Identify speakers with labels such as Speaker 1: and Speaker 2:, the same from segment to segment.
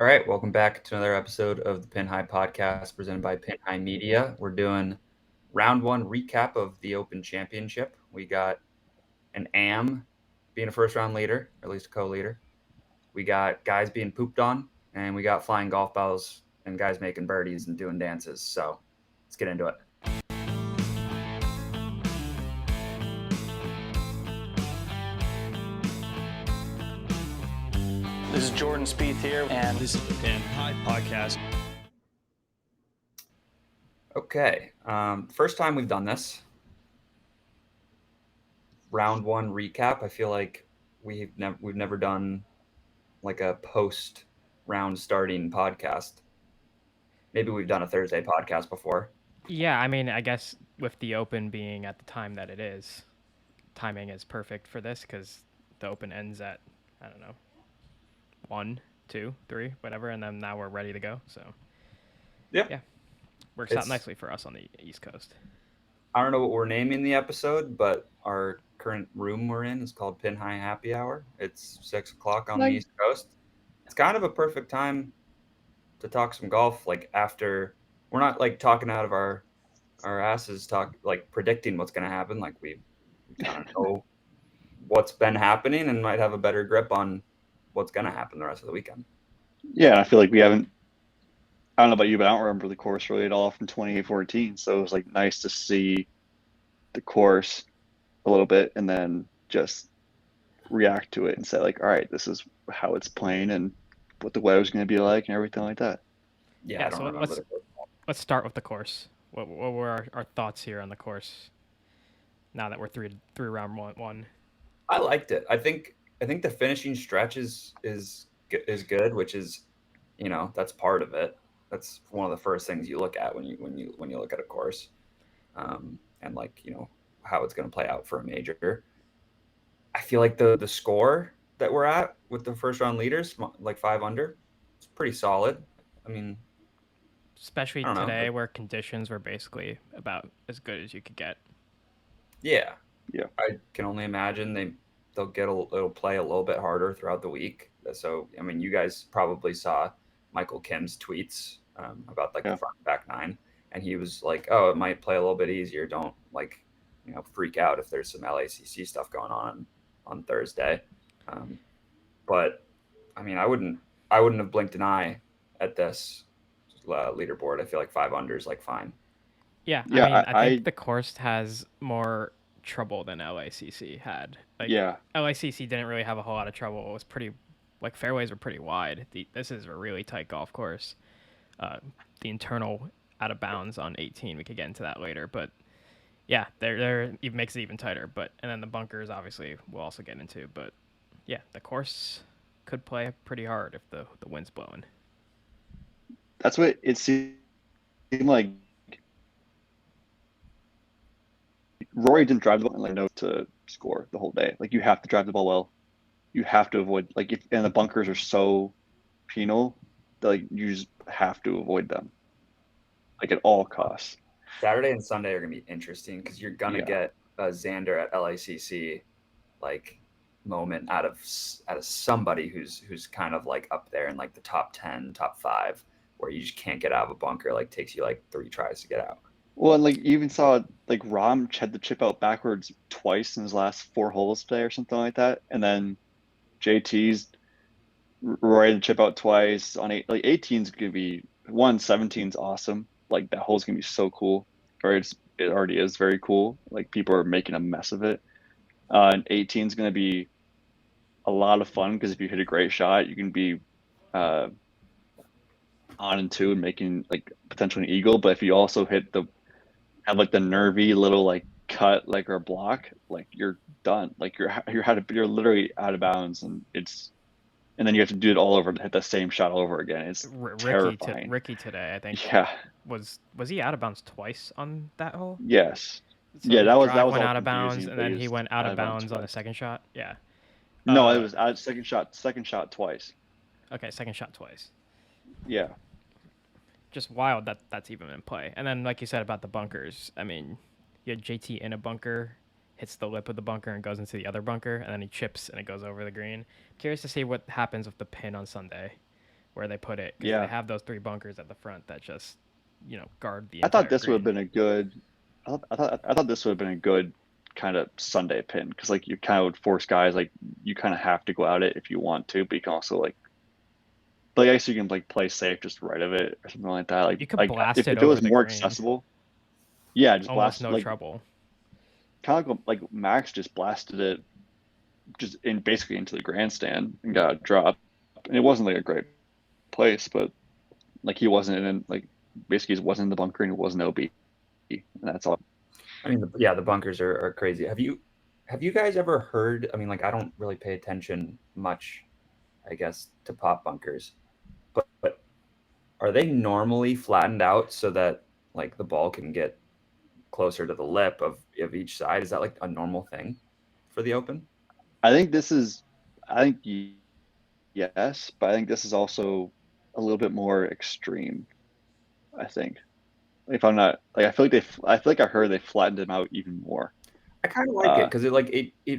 Speaker 1: All right, welcome back to another episode of the Pin High Podcast presented by Pin High Media. We're doing round one recap of the Open Championship. We got an AM being a first round leader, or at least a co leader. We got guys being pooped on, and we got flying golf balls and guys making birdies and doing dances. So let's get into it.
Speaker 2: This is Jordan Spieth here, and
Speaker 3: This is the Pin High Podcast.
Speaker 1: Okay, first time we've done this. Round one recap. I feel like we've never done like a post round starting podcast. Maybe we've done a Thursday podcast before.
Speaker 4: Yeah, I mean, I guess with the Open being at the time that it is, timing is perfect for this because the Open ends at, I don't know, 1, 2, 3, whatever, and then now we're ready to go. So, yeah, works out nicely for us on the East Coast.
Speaker 1: I don't know what we're naming the episode, but our current room we're in is called Pin High Happy Hour. It's 6 o'clock on the East Coast. It's kind of a perfect time to talk some golf. Like after, we're not like talking out of our asses, like predicting what's going to happen. Like we kind of know what's been happening and might have a better grip on what's going to happen the rest of the weekend.
Speaker 5: Yeah, I feel like we haven't. I don't know about you, but I don't remember the course really at all from 2014. So it was like nice to see the course a little bit and then just react to it and say like, all right, this is how it's playing and what the weather's going to be like and everything like that.
Speaker 1: Yeah, I don't
Speaker 4: so
Speaker 1: remember.
Speaker 4: let's start with the course. What were our thoughts here on the course? Now that we're through round one.
Speaker 1: I liked it. I think the finishing stretch is good, which is, that's part of it. That's one of the first things you look at when you look at a course, and like how it's going to play out for a major. I feel like the score that we're at with the first round leaders, like 5 under, it's pretty solid. I mean,
Speaker 4: especially today where conditions were basically about as good as you could get.
Speaker 1: Yeah.
Speaker 5: Yeah.
Speaker 1: I can only imagine it'll play a little bit harder throughout the week. So, I mean, you guys probably saw Michael Kim's tweets about the front and back nine, and he was like, "Oh, it might play a little bit easier. Don't freak out if there's some LACC stuff going on Thursday." But I mean, I wouldn't have blinked an eye at this leaderboard. I feel like 5 under is like fine.
Speaker 4: Yeah, I mean, I think the course has more trouble than LACC had. LACC didn't really have a whole lot of trouble. It was pretty, fairways were pretty wide. This is a really tight golf course. The internal out of bounds on 18, we could get into that later, but yeah, there it makes it even tighter. But and then the bunkers obviously we'll also get into, but yeah, the course could play pretty hard if the wind's blowing.
Speaker 5: That's what it seemed like. Rory didn't drive the ball and no to score the whole day. Like you have to drive the ball well. You have to avoid and the bunkers are so penal that you just have to avoid them, at all costs.
Speaker 1: Saturday and Sunday are gonna be interesting because you're gonna get a Xander at LACC moment out of somebody who's kind of up there in the top 10, top 5, where you just can't get out of a bunker. Takes you 3 tries to get out.
Speaker 5: Well, and you even saw Rahm had to chip out backwards twice in his last 4 holes today or something like that, and then JT's Roy to chip out twice on 18's gonna be 17's awesome. That hole's gonna be so cool. Or it already is very cool. People are making a mess of it. And 18's gonna be a lot of fun because if you hit a great shot, you can be on and 2 and making potentially an eagle. But if you also have the nervy little cut or a block, you're done. You're literally out of bounds, and then you have to do it all over to hit the same shot all over again. It's terrifying.
Speaker 4: Ricky today, I think.
Speaker 5: Yeah.
Speaker 4: Was he out of bounds twice on that hole?
Speaker 5: Yes.
Speaker 4: So
Speaker 5: that was
Speaker 4: went out of bounds, and then he went out of bounds on the second shot. Yeah.
Speaker 5: No, it was out second shot twice.
Speaker 4: Okay, second shot twice.
Speaker 5: Yeah.
Speaker 4: Just wild that that's even in play. And then, like you said about the bunkers, I mean, you had JT in a bunker, hits the lip of the bunker and goes into the other bunker, and then he chips and it goes over the green. Curious to see what happens with the pin on Sunday. where they put it, because they have those 3 bunkers at the front that just, guard the
Speaker 5: I thought
Speaker 4: entire
Speaker 5: this would have
Speaker 4: green.
Speaker 5: been a good. I thought this would have been a good kind of Sunday pin, because like you kind of would force guys, like you kind of have to go at it if you want to, but you can also like I guess you can like play safe just right of it or something like that.
Speaker 4: You could blast
Speaker 5: If
Speaker 4: it
Speaker 5: it
Speaker 4: over
Speaker 5: was
Speaker 4: the
Speaker 5: more
Speaker 4: green.
Speaker 5: accessible, yeah, just
Speaker 4: Almost
Speaker 5: blast
Speaker 4: no trouble.
Speaker 5: Kind of like Max just blasted it just in basically into the grandstand and got a drop, and it wasn't like a great place, but like he wasn't in like basically he wasn't in the bunker and it wasn't OB, and that's all.
Speaker 1: I mean, the bunkers are crazy. Have you guys ever heard? I mean, like I don't really pay attention much, I guess, to pop bunkers, but are they normally flattened out so that like the ball can get closer to the lip of each side? Is that like a normal thing for the Open?
Speaker 5: I think this is, I think yes, but I think this is also a little bit more extreme. I think if I'm not like I feel like I heard they flattened them out even more.
Speaker 1: I kind of like it because it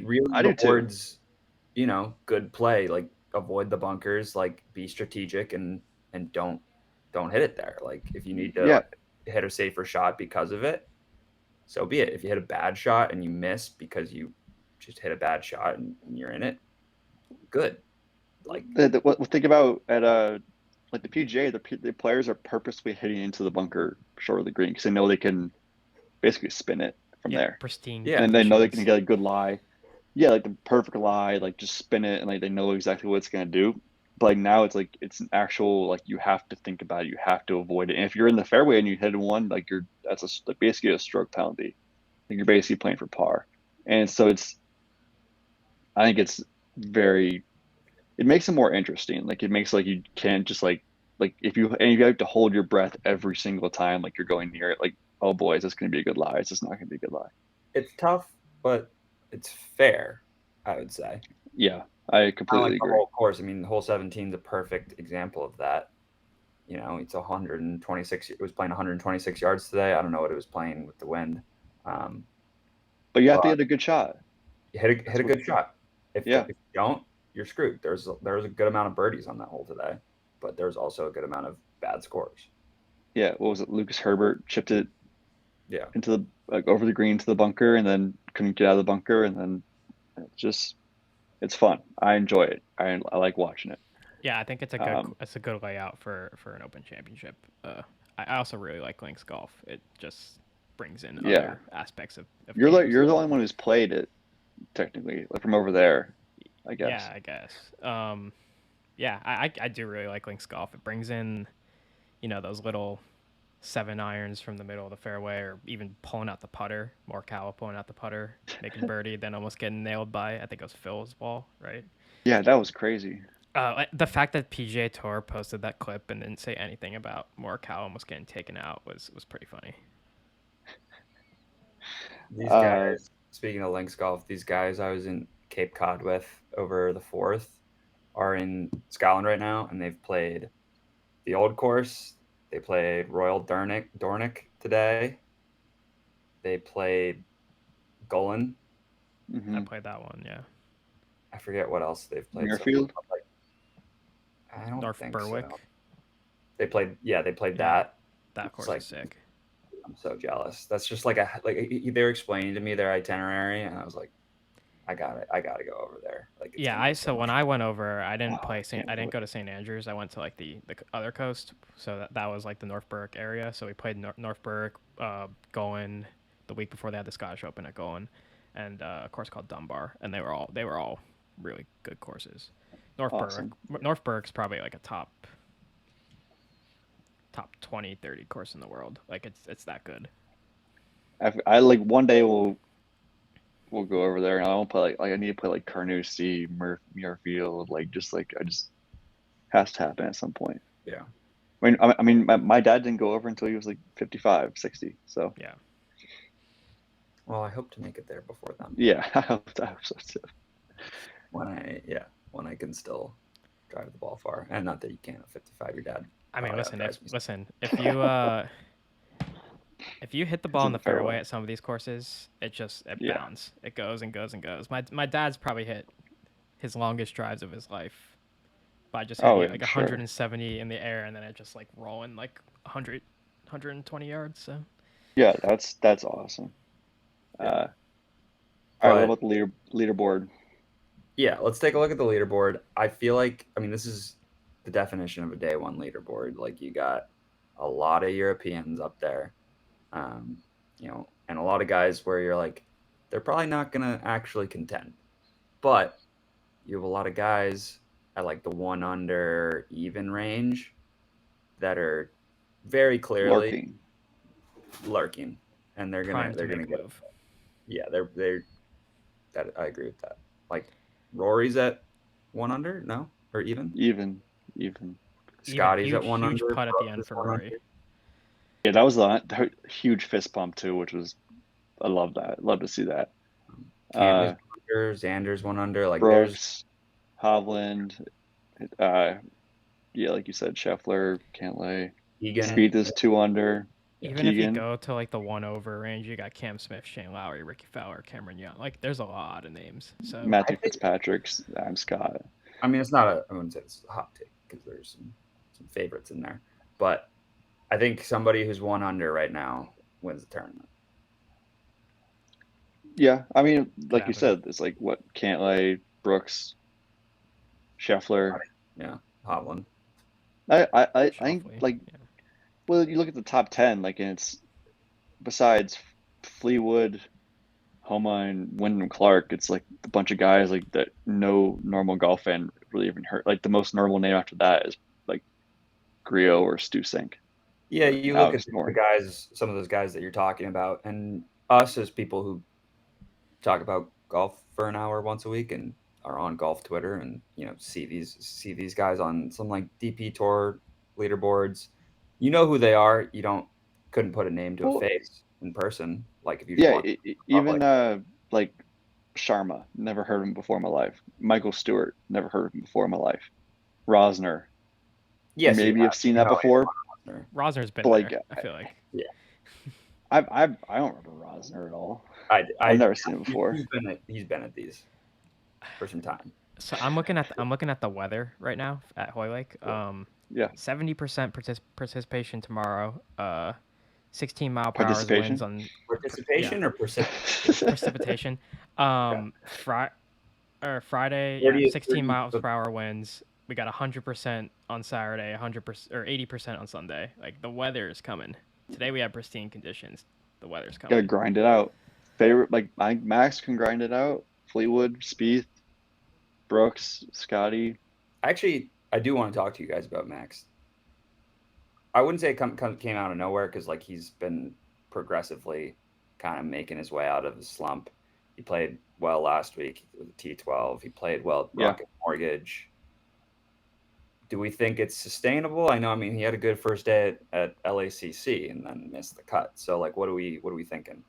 Speaker 1: really
Speaker 5: I do too.
Speaker 1: rewards, good play. Like avoid the bunkers, like be strategic and don't hit it there. Like if you need to
Speaker 5: Yeah,
Speaker 1: hit a safer shot because of it, so be it. If you hit a bad shot and you miss because you just hit a bad shot and you're in it, good. Like
Speaker 5: what think about at like the PGA, the players are purposely hitting into the bunker short of the green because they know they can basically spin it from there.
Speaker 4: Pristine.
Speaker 1: Yeah.
Speaker 5: And they know they can get a good lie. Yeah, like the perfect lie, like just spin it and like they know exactly what it's gonna do. But like now it's like it's an actual like you have to think about it, you have to avoid it. And if you're in the fairway and you hit one, like that's like basically a stroke penalty. Like you're basically playing for par. And so I think it's very it makes it more interesting. Like it makes like you can't just like if you have to hold your breath every single time like you're going near it, like, oh boy, is this gonna be a good lie? It's just not gonna be a good lie.
Speaker 1: it's tough, but it's fair, I would say.
Speaker 5: Yeah, I
Speaker 1: Kinda
Speaker 5: completely
Speaker 1: like the
Speaker 5: agree.
Speaker 1: whole course. I mean, hole 17 is a perfect example of that. It's 126. It was playing 126 yards today. I don't know what it was playing with the wind. Um,
Speaker 5: But you have to
Speaker 1: but
Speaker 5: get a good shot.
Speaker 1: you hit a good shot.
Speaker 5: Yeah.
Speaker 1: If you don't, you're screwed. There's a good amount of birdies on that hole today, but there's also a good amount of bad scores.
Speaker 5: Yeah, what was it? Lucas Herbert chipped it
Speaker 1: Yeah.
Speaker 5: into the like over the green to the bunker and then couldn't get out of the bunker, and then it's fun. I enjoy it. I like watching it.
Speaker 4: Yeah, I think it's a good layout for an Open Championship. I also really like links golf. It just brings in other aspects of
Speaker 5: You're
Speaker 4: games.
Speaker 5: you're the only one who's played it technically, like from over there, I guess.
Speaker 4: Yeah, I guess. I do really like links golf. It brings in, those little 7 irons from the middle of the fairway, or even pulling out the putter. Morikawa pulling out the putter, making birdie, then almost getting nailed by, I think it was Phil's ball, right?
Speaker 5: Yeah, that was crazy.
Speaker 4: The fact that PGA Tour posted that clip and didn't say anything about Morikawa almost getting taken out was pretty funny.
Speaker 1: These guys, speaking of links golf, these guys I was in Cape Cod with over the 4th are in Scotland right now, and they've played the old course. They played Royal Dornick today. They played Golan.
Speaker 5: Mm-hmm.
Speaker 4: I played that one, yeah.
Speaker 1: I forget what else they've played.
Speaker 5: Muirfield?
Speaker 1: I don't
Speaker 4: North
Speaker 1: think
Speaker 4: Berwick.
Speaker 1: so. They played that.
Speaker 4: That course is sick.
Speaker 1: I'm so jealous. That's just like they were explaining to me their itinerary, and I was like, I gotta go over there. Like,
Speaker 4: so when I went over, I didn't go to St. Andrews. I went to like the other coast, so that was like the North Berwick area. So we played North Berwick, Golan the week before they had the Scottish Open at Golan, and a course called Dunbar, and they were all really good courses. North Berwick's probably like a top 20, 30 course in the world. Like it's that good.
Speaker 5: I like one day we'll go over there, and I won't play like I need to play like Carnoustie, Muirfield, like I just has to happen at some point.
Speaker 1: Yeah.
Speaker 5: I mean, my dad didn't go over until he was like 55, 60. So
Speaker 4: yeah.
Speaker 1: Well, I hope to make it there before then.
Speaker 5: Yeah, I hope so too.
Speaker 1: When I can still drive the ball far, and not that you can't at 55, your dad.
Speaker 4: I mean, listen. If you hit the ball in the fairway at some of these courses, it bounds. It goes and goes and goes. My dad's probably hit his longest drives of his life by just
Speaker 5: Oh,
Speaker 4: hitting it
Speaker 5: yeah,
Speaker 4: like
Speaker 5: sure.
Speaker 4: 170 in the air and then it just like rolling like 120 yards. So
Speaker 5: Yeah, that's awesome.
Speaker 1: Yeah.
Speaker 5: All right, what
Speaker 1: But
Speaker 5: about the leaderboard?
Speaker 1: yeah, let's take a look at the leaderboard. I feel like, I mean, this is the definition of a day one leaderboard. Like you got a lot of Europeans up there, um, and a lot of guys where you're like, they're probably not gonna actually contend. But you have a lot of guys at like the one under even range that are very clearly
Speaker 5: Lurking.
Speaker 1: lurking, and they're gonna
Speaker 4: primed to
Speaker 1: they're gonna
Speaker 4: make a
Speaker 1: get
Speaker 4: move.
Speaker 1: yeah they're that I agree with that. Like Rory's at one under, no, or even.
Speaker 5: Even.
Speaker 4: Even
Speaker 1: Scotty's at one
Speaker 4: huge
Speaker 1: under.
Speaker 4: putt at the
Speaker 1: Brooks
Speaker 4: end
Speaker 1: is
Speaker 4: for
Speaker 1: one
Speaker 4: Rory.
Speaker 1: under.
Speaker 5: Yeah, that was a huge fist pump too, which was I love that. Love to see that.
Speaker 1: Cantley's one under. Xander's one under. Like there's
Speaker 5: Brooks, Hovland, yeah, like you said, Scheffler, Cantlay.
Speaker 1: Egan.
Speaker 5: Spieth is 2 under.
Speaker 4: Even if you
Speaker 5: Keegan.
Speaker 4: go to like the 1 over range, you got Cam Smith, Shane Lowry, Ricky Fowler, Cameron Young. Like there's a lot of names. So
Speaker 5: Matthew Fitzpatrick, Adam Scott.
Speaker 1: I mean, it's not a. I wouldn't say it's a hot take because there's some favorites in there, but I think somebody who's one under right now wins the tournament.
Speaker 5: Yeah, I mean, like you
Speaker 4: happen.
Speaker 5: said, it's like what Cantlay, Brooks, Scheffler.
Speaker 1: Yeah, Hovland.
Speaker 5: I think
Speaker 4: Shoffley,
Speaker 5: like
Speaker 4: yeah.
Speaker 5: well, you look at the top 10, like and it's besides Fleetwood, Homa, and Wyndham Clark, it's like a bunch of guys like that no normal golf fan really even heard. Like the most normal name after that is like Griot or Stu Cink.
Speaker 1: Yeah, you look at
Speaker 5: Alex
Speaker 1: the
Speaker 5: Noren.
Speaker 1: guys, some of those guys that you're talking about, and us as people who talk about golf for an hour once a week and are on golf Twitter and see these guys on some like DP Tour leaderboards. You know who they are. You couldn't put a name to a
Speaker 5: Well,
Speaker 1: face in person. Like if you just
Speaker 5: yeah,
Speaker 1: want
Speaker 5: even
Speaker 1: public.
Speaker 5: like Sharma, never heard of him before in my life. Michael Stewart, never heard of him before in my life. Rosner,
Speaker 1: Yes, you
Speaker 5: maybe
Speaker 1: have.
Speaker 5: I've seen
Speaker 1: You
Speaker 5: that
Speaker 1: know
Speaker 5: before,
Speaker 4: Rosner's been
Speaker 5: but like
Speaker 4: there. I feel like.
Speaker 1: Yeah,
Speaker 5: I don't remember Rosner at all.
Speaker 1: I
Speaker 5: I've never seen him before.
Speaker 1: he's been at these for some time.
Speaker 4: So I'm looking at the weather right now at Hoylake.
Speaker 5: Yeah,
Speaker 4: 70% participation tomorrow. 16-mile-per-hour winds
Speaker 5: participation.
Speaker 4: on
Speaker 1: Participation or
Speaker 4: precipitation. Friday, 16 miles per hour winds. We got 100% on Saturday, 100% or 80% on Sunday. Like the weather is coming. Today we have pristine conditions. The weather's coming.
Speaker 5: Gotta grind it out. Favorite, like I think Max can grind it out. Fleetwood, Spieth, Brooks, Scotty.
Speaker 1: Actually, I do want to talk to you guys about Max. I wouldn't say it came out of nowhere because like he's been progressively kind of making his way out of the slump. He played well last week with the T12. He played well at Rocket Mortgage. Do we think it's sustainable? I know. I mean, he had a good first day at LACC and then missed the cut. So like, what are we thinking?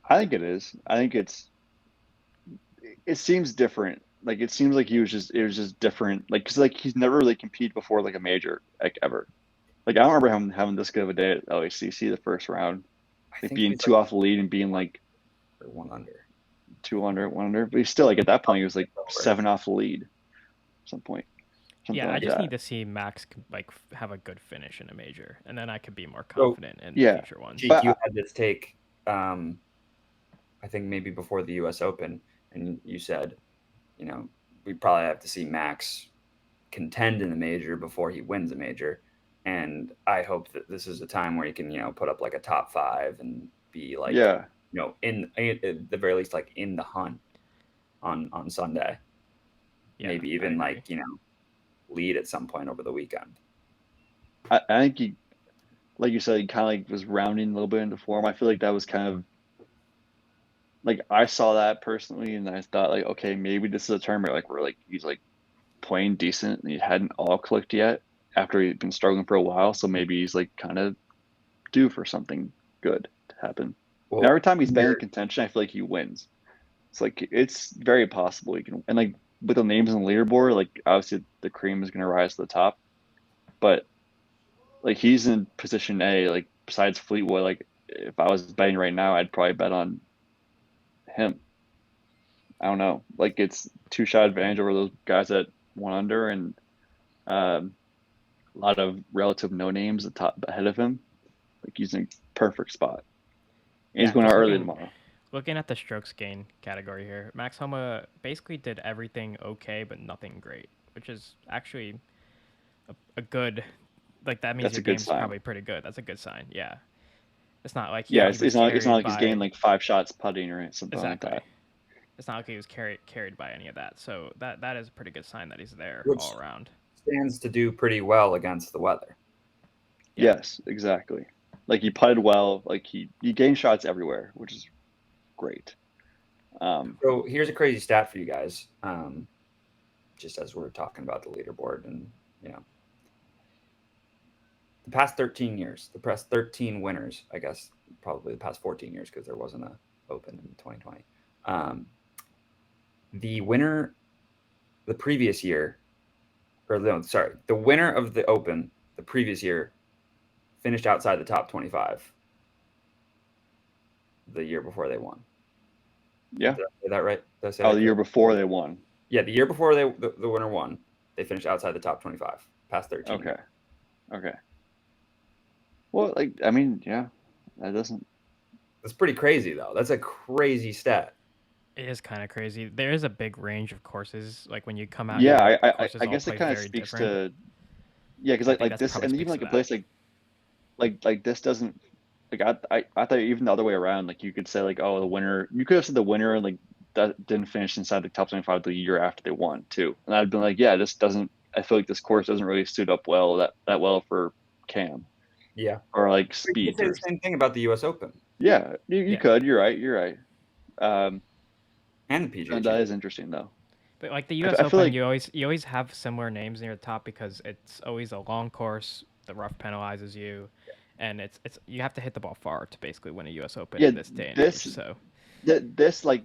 Speaker 5: I think it is. I think it seems different. Like it seems like it was just different. Like because like he's never really competed before like a major like ever. Like I don't remember him having this good of a day at LACC the first round. Like being two off the lead and being like
Speaker 1: 1 under,
Speaker 5: 2 under, 1 under. But he's still like at that point he was like 7 off the lead. At some point.
Speaker 4: Yeah, I just need to see Max like have a good finish in a major, and then I could be more confident in future ones.
Speaker 1: GQ had this take, I think maybe before the U.S. Open, and you said, we probably have to see Max contend in a major before he wins a major, and I hope that this is a time where he can, put up like a top 5 and be like, in at the very least like in the hunt on Sunday, maybe even like lead at some point over the weekend.
Speaker 5: I think he, like you said, he kind of like was rounding a little bit into form. I feel like that was kind of like I saw that personally, and I thought like, okay, maybe this is a tournament like where like he's like playing decent and he hadn't all clicked yet after he'd been struggling for a while. So maybe he's like kind of due for something good to happen. Well, and every time he's been in contention, I feel like he wins. It's like it's very possible he can, and like with the names on the leaderboard, like obviously the cream is going to rise to the top, but like he's in position A. Like besides Fleetwood, like if I was betting right now, I'd probably bet on him. I don't know. Like it's 2-shot advantage over those guys that 1 under, and a lot of relative no names ahead of him. Like he's in a perfect spot. And he's going out early tomorrow.
Speaker 4: Looking at the strokes gain category here, Max Homa basically did everything okay, but nothing great, which is actually a good, like that means your game's probably pretty good. That's a good sign. Yeah. It's not like
Speaker 5: it's not like he's gained like 5 shots putting or something like that.
Speaker 4: It's not like he was carried by any of that. So that is a pretty good sign that he's there all around.
Speaker 1: Stands to do pretty well against the weather.
Speaker 5: Yeah. Yes, exactly. Like he putted well. Like he gained shots everywhere, which is great.
Speaker 1: So here's a crazy stat for you guys. Just as we're talking about the leaderboard, and the past 13 years, the past 13 winners, I guess probably the past 14 years because there wasn't a Open in 2020. The winner the previous year, the winner of the Open the previous year finished outside the top 25 the year before they won.
Speaker 5: Yeah.
Speaker 1: Did I say that right?
Speaker 5: The year before they won.
Speaker 1: Yeah, the year before the winner won, they finished outside the top 25, past 13.
Speaker 5: Okay. Well, like, I mean, yeah, that's
Speaker 1: pretty crazy, though. That's a crazy stat.
Speaker 4: It is kind of crazy. There is a big range of courses. Like when you come out.
Speaker 5: Yeah, I guess it kind of speaks to. Yeah, because like this, and even like a place like this doesn't. Like I thought even the other way around. Like you could say like, oh, the winner. You could have said the winner like that didn't finish inside the top 25 the year after they won too, and I'd been like, yeah, this doesn't. I feel like this course doesn't really suit up that well for Cam.
Speaker 1: Yeah.
Speaker 5: Or like speed.
Speaker 1: You could say the same thing about the U.S. Open.
Speaker 5: Yeah, you could. You're right.
Speaker 1: And the PGA.
Speaker 5: That is interesting though.
Speaker 4: But like the U.S. Open, like, you always have similar names near the top because it's always a long course. The rough penalizes you, and it's you have to hit the ball far to basically win a U.S. Open in this day and age. So
Speaker 5: this like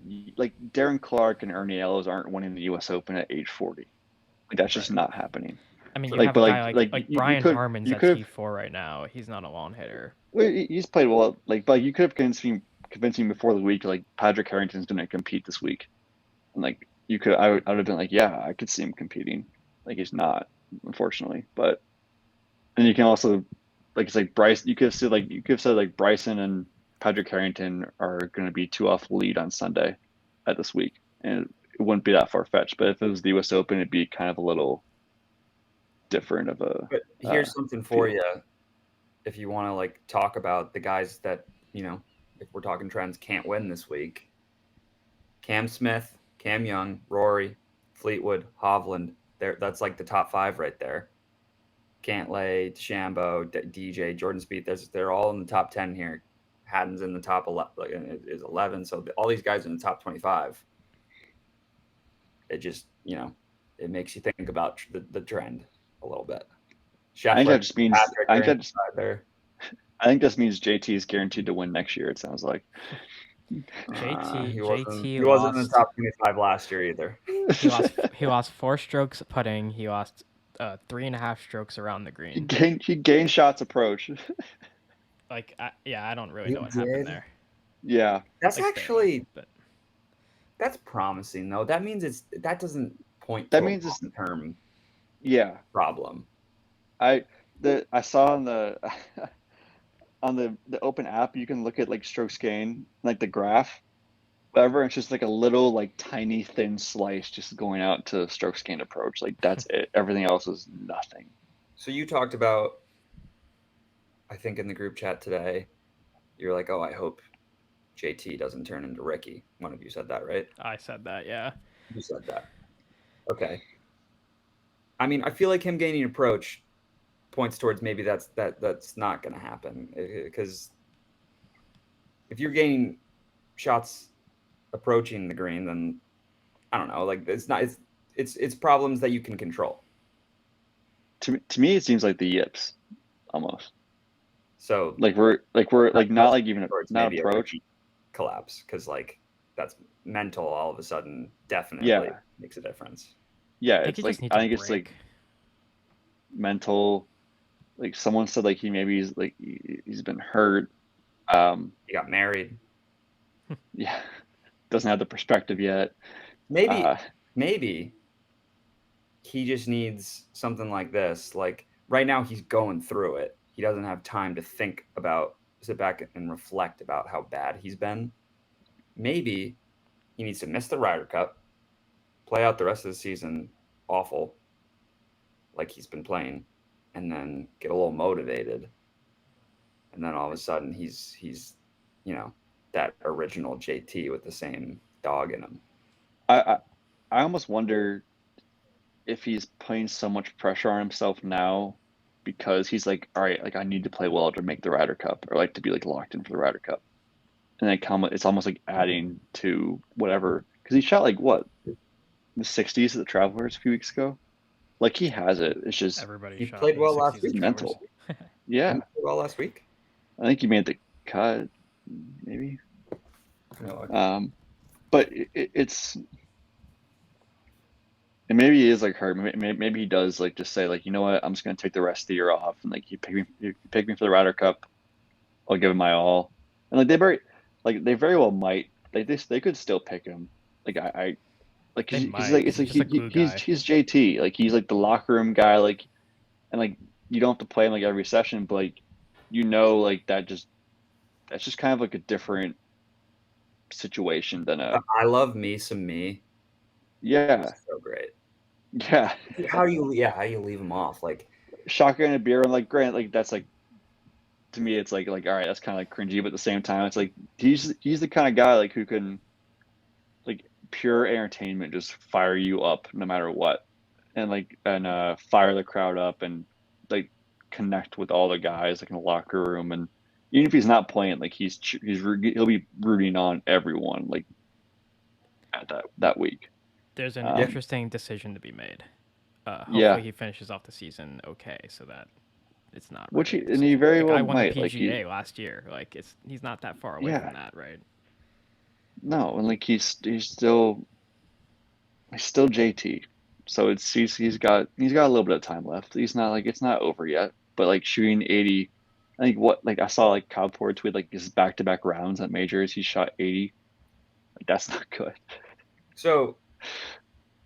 Speaker 5: Darren Clark and Ernie Els aren't winning the U.S. Open at age 40. Like that's just not happening.
Speaker 4: I mean, you have a guy like Brian Harmon's at T4 right now. He's not a long hitter.
Speaker 5: Well, he's played well. But you could have convinced me before the week. Like Patrick Harrington's going to compete this week, and like I would have been like, yeah, I could see him competing. Like he's not, unfortunately. But and you can also like it's like Bryce. You could have said like Bryson and Patrick Harrington are going to be 2 off the lead on Sunday at this week, and it wouldn't be that far fetched. But if it was the U.S. Open, it'd be kind of a little different of a.
Speaker 1: But here's something for you, if you want to like talk about the guys that if we're talking trends can't win this week. Cam Smith, Cam Young, Rory, Fleetwood, Hovland. That's like the top 5 right there. Cantlay, DeChambeau, DJ, Jordan Spieth. They're all in the top 10 here. Haddon's in the top 11, is 11. So all these guys are in the top 25. It just it makes you think about the trend a little bit.
Speaker 5: I think that just means I think this means JT is guaranteed to win next year. It sounds like.
Speaker 1: He wasn't in the top 25 last year either.
Speaker 4: He lost 4 strokes putting. He lost 3.5 strokes around the green.
Speaker 5: He gained shots approach.
Speaker 4: I don't really know what happened there.
Speaker 5: Yeah,
Speaker 1: that's actually that's promising though. That means that doesn't point.
Speaker 5: That means it's
Speaker 1: long-term.
Speaker 5: Yeah,
Speaker 1: problem.
Speaker 5: I saw on the Open app, you can look at like strokes gain, like the graph, whatever. It's just like a little like tiny thin slice just going out to strokes gain approach. Like that's it. Everything else is nothing.
Speaker 1: So you talked about, I think in the group chat today, you're like, oh, I hope JT doesn't turn into Ricky. One of you said that, right?
Speaker 4: I said that, yeah.
Speaker 1: You said that. Okay. I mean, I feel like him gaining approach points towards maybe that's not going to happen, because if you're gaining shots approaching the green, then I don't know, like it's problems that you can control.
Speaker 5: To me, it seems like the yips almost.
Speaker 1: So
Speaker 5: we're not like even not approach
Speaker 1: collapse, because like that's mental all of a sudden definitely makes a difference.
Speaker 5: Yeah, it's like I think it's like mental. Like someone said, like he's been hurt.
Speaker 1: He got married.
Speaker 5: Yeah, doesn't have the perspective yet.
Speaker 1: Maybe he just needs something like this. Like right now, he's going through it. He doesn't have time to sit back and reflect about how bad he's been. Maybe he needs to miss the Ryder Cup, play out the rest of the season awful, like he's been playing, and then get a little motivated. And then all of a sudden, he's that original JT with the same dog in him.
Speaker 5: I almost wonder if he's putting so much pressure on himself now because he's like, all right, like I need to play well to make the Ryder Cup or like to be like locked in for the Ryder Cup. And then it's almost like adding to whatever because he shot like what the 60s at the Travelers a few weeks ago. Like he has it. It's just
Speaker 4: everybody
Speaker 1: he
Speaker 4: shot
Speaker 1: played
Speaker 4: in
Speaker 1: well
Speaker 4: the
Speaker 1: last
Speaker 4: 60s
Speaker 1: week.
Speaker 4: at
Speaker 5: Mental.
Speaker 4: Travelers.
Speaker 5: Yeah,
Speaker 1: He played well last week.
Speaker 5: I think he made the cut, maybe.
Speaker 1: No,
Speaker 5: But it's and maybe he is like hurt. Maybe he does like just say like, you know what, I'm just gonna take the rest of the year off and like you pick me for the Ryder Cup. I'll give him my all. And they very well might they could still pick him. Like I like
Speaker 4: They
Speaker 5: he's
Speaker 4: might,
Speaker 5: like
Speaker 4: 'cause
Speaker 5: it's like
Speaker 4: he's just a glue guy.
Speaker 5: he's JT. Like he's like the locker room guy. Like and like you don't have to play him like every session, but like like that's just kind of like a different situation than a
Speaker 1: I love me some me.
Speaker 5: yeah
Speaker 1: So great.
Speaker 5: yeah
Speaker 1: How do you leave him off? Like
Speaker 5: shotgun and beer and like Grant like that's like to me it's like all right that's kind of like cringy, but at the same time it's like he's the kind of guy like who can like pure entertainment just fire you up no matter what and fire the crowd up and like connect with all the guys like in the locker room and even if he's not playing like he'll be rooting on everyone like at that week.
Speaker 4: There's an
Speaker 5: Um,
Speaker 4: interesting decision to be made. Hopefully
Speaker 5: yeah,
Speaker 4: he finishes off the season okay, so that it's not
Speaker 5: which
Speaker 4: really a
Speaker 5: he
Speaker 4: decision.
Speaker 5: very
Speaker 4: The
Speaker 5: well
Speaker 4: guy won the
Speaker 5: might like
Speaker 4: PGA last year. Like he's not that far away
Speaker 5: yeah
Speaker 4: from that, right?
Speaker 5: no and like he's still JT. So he's got a little bit of time left. He's not like it's not over yet. But like shooting 80, I think what like I saw like Kyle Porter tweet like his back-to-back rounds at majors, he shot 80. Like that's not good.
Speaker 1: so,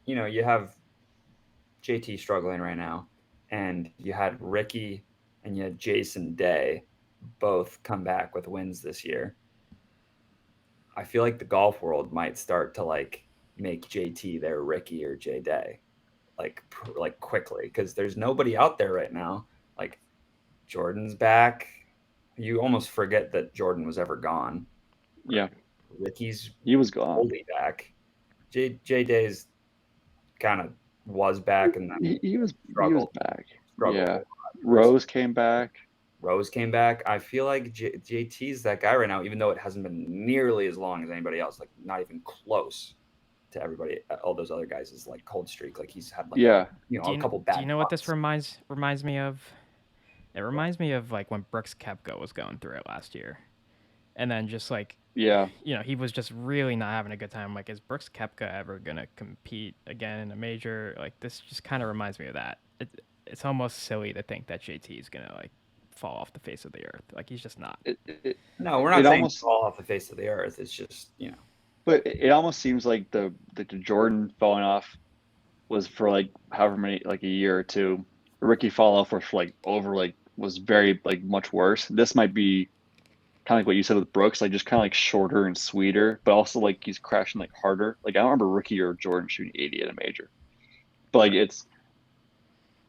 Speaker 1: you have JT struggling right now, and you had Ricky and you had Jason Day both come back with wins this year. I feel like the golf world might start to like make JT their Ricky or J Day, like quickly because there's nobody out there right now. Like Jordan's back. You almost forget that Jordan was ever gone.
Speaker 5: Yeah,
Speaker 1: Ricky's
Speaker 5: he was gone.
Speaker 1: fully back. J Day's kind of was back and then
Speaker 5: He was
Speaker 1: struggled.
Speaker 5: back.
Speaker 1: Struggled.
Speaker 5: Yeah, Rose came back.
Speaker 1: Rose came back. I feel like JT's that guy right now, even though it hasn't been nearly as long as anybody else, like not even close to everybody, all those other guys' is like cold streak. Like he's had like
Speaker 5: Yeah.
Speaker 1: a couple bad.
Speaker 4: Do you know what this
Speaker 1: months.
Speaker 4: reminds me of? It reminds me of like when Brooks Koepka was going through it last year, and then just like
Speaker 5: Yeah.
Speaker 4: he was just really not having a good time. Like, is Brooks Koepka ever gonna compete again in a major? Like, this just kind of reminds me of that. It's almost silly to think that JT is gonna like fall off the face of the earth. Like, he's just not.
Speaker 1: No, we're not saying fall off the face of the earth. It's just
Speaker 5: But it almost seems like the Jordan falling off was for like however many like a year or two. Ricky fall off was for like over like was very like much worse. This might be kind of like what you said with Brooks, like just kind of like shorter and sweeter, but also like he's crashing like harder. Like I don't remember Ricky or Jordan shooting 80 at a major, but like it's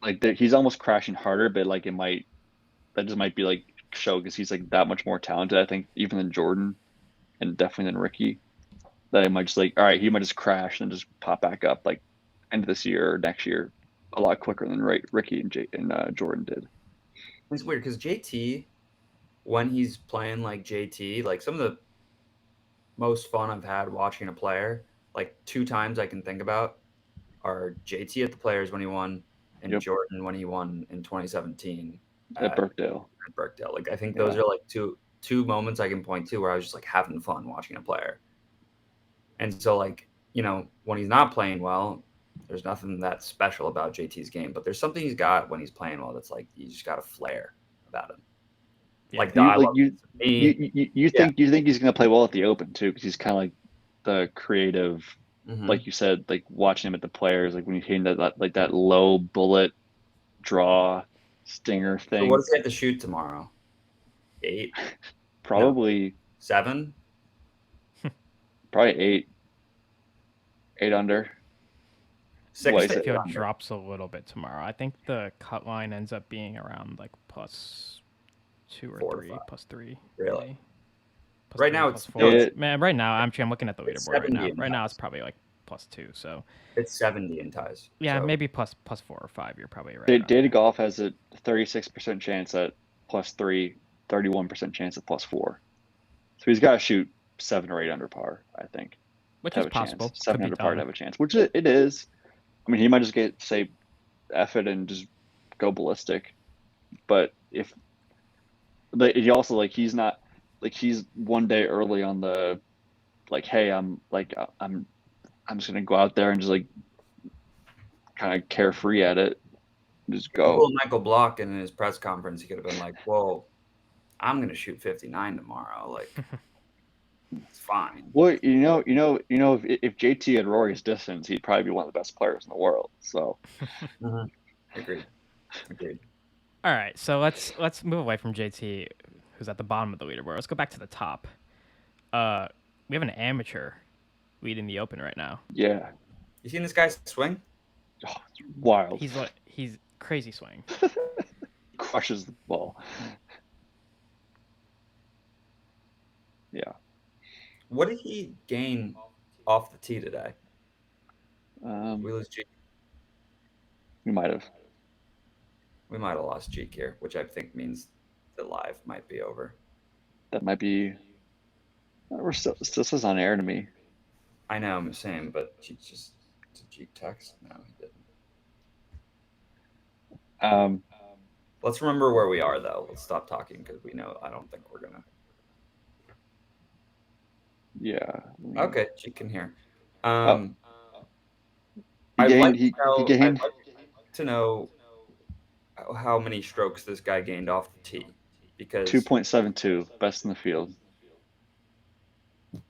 Speaker 5: like he's almost crashing harder, but like that just might be like show because he's like that much more talented. I think even than Jordan and definitely than Ricky. That he might just like all right, he might just crash and just pop back up like end of this year or next year a lot quicker than Ricky and Jordan did.
Speaker 1: It's weird because JT, when he's playing like JT, like some of the most fun I've had watching a player, like 2 times I can think about, are JT at the Players when he won, and Jordan when he won in 2017
Speaker 5: at Birkdale.
Speaker 1: Like I think those are like two moments I can point to where I was just like having fun watching a player. And so like when he's not playing well, there's nothing that special about JT's game, but there's something he's got when he's playing well that's like you just got a flair about him.
Speaker 4: Yeah.
Speaker 1: Like
Speaker 5: you think he's gonna play well at the Open too because he's kind of like the creative like you said, like watching him at the Players, like when he's hitting that low bullet draw stinger
Speaker 1: So
Speaker 5: thing.
Speaker 1: what does he have to shoot tomorrow? 8?
Speaker 5: Probably
Speaker 1: no. 7?
Speaker 5: Probably 8 under.
Speaker 1: 6
Speaker 5: What is
Speaker 1: to
Speaker 5: it?
Speaker 1: 8
Speaker 4: Field
Speaker 1: under.
Speaker 4: drops a little bit tomorrow. I think the cut line ends up being around like +2 or
Speaker 1: 4 to
Speaker 4: 3,
Speaker 1: 5.
Speaker 4: +3.
Speaker 1: Really?
Speaker 4: Maybe.
Speaker 1: Right
Speaker 4: 3,
Speaker 1: now it's
Speaker 4: +4. Man, right now I'm looking at the
Speaker 1: it's
Speaker 4: leaderboard right
Speaker 1: 70
Speaker 4: now.
Speaker 1: in
Speaker 4: Right now
Speaker 1: ties.
Speaker 4: it's probably like +2. So
Speaker 1: It's 70 in ties.
Speaker 4: yeah,
Speaker 1: So
Speaker 4: maybe +4 or 5. You're probably right around
Speaker 5: Data
Speaker 4: there.
Speaker 5: Golf has a 36% chance at +3, 31% chance at +4. So he's got to shoot 7 or 8 under par, I think,
Speaker 4: Which
Speaker 5: to
Speaker 4: is
Speaker 5: have a
Speaker 4: possible.
Speaker 5: chance.
Speaker 4: Could
Speaker 5: 7
Speaker 4: be
Speaker 5: under par to
Speaker 4: done.
Speaker 5: have a chance, which it is. I mean, he might just say F it and just go ballistic. But he also like he's not like he's one day early on the like, hey, I'm just gonna go out there and just like kind of carefree at it, just
Speaker 1: you
Speaker 5: go.
Speaker 1: pull Michael Block in his press conference, he could have been like, "Whoa, I'm going to shoot 59 tomorrow." Like, it's fine.
Speaker 5: Well, if JT had Rory's distance, he'd probably be one of the best players in the world. So
Speaker 1: Agreed.
Speaker 4: All right, so let's move away from JT, who's at the bottom of the leaderboard. Let's go back to the top. We have an amateur leading the Open right now.
Speaker 5: yeah,
Speaker 1: You seen this guy swing?
Speaker 5: oh, it's wild.
Speaker 4: He's crazy swing.
Speaker 5: Crushes the ball. Yeah.
Speaker 1: What did he gain off the tee today? We lose Jeek.
Speaker 5: We might have.
Speaker 1: We might have lost Jeek here, which I think means the live might be over.
Speaker 5: That might be. We're still says on air to me.
Speaker 1: I know, I'm saying, but did Jeek text? No, he didn't. Let's remember where we are, though. Let's stop talking because we know I don't think we're gonna.
Speaker 5: Yeah.
Speaker 1: Okay, Jeek can hear.
Speaker 5: He
Speaker 1: I'd
Speaker 5: gained
Speaker 1: like to know how many strokes this guy gained off the tee, because
Speaker 5: 2.72, best in the field.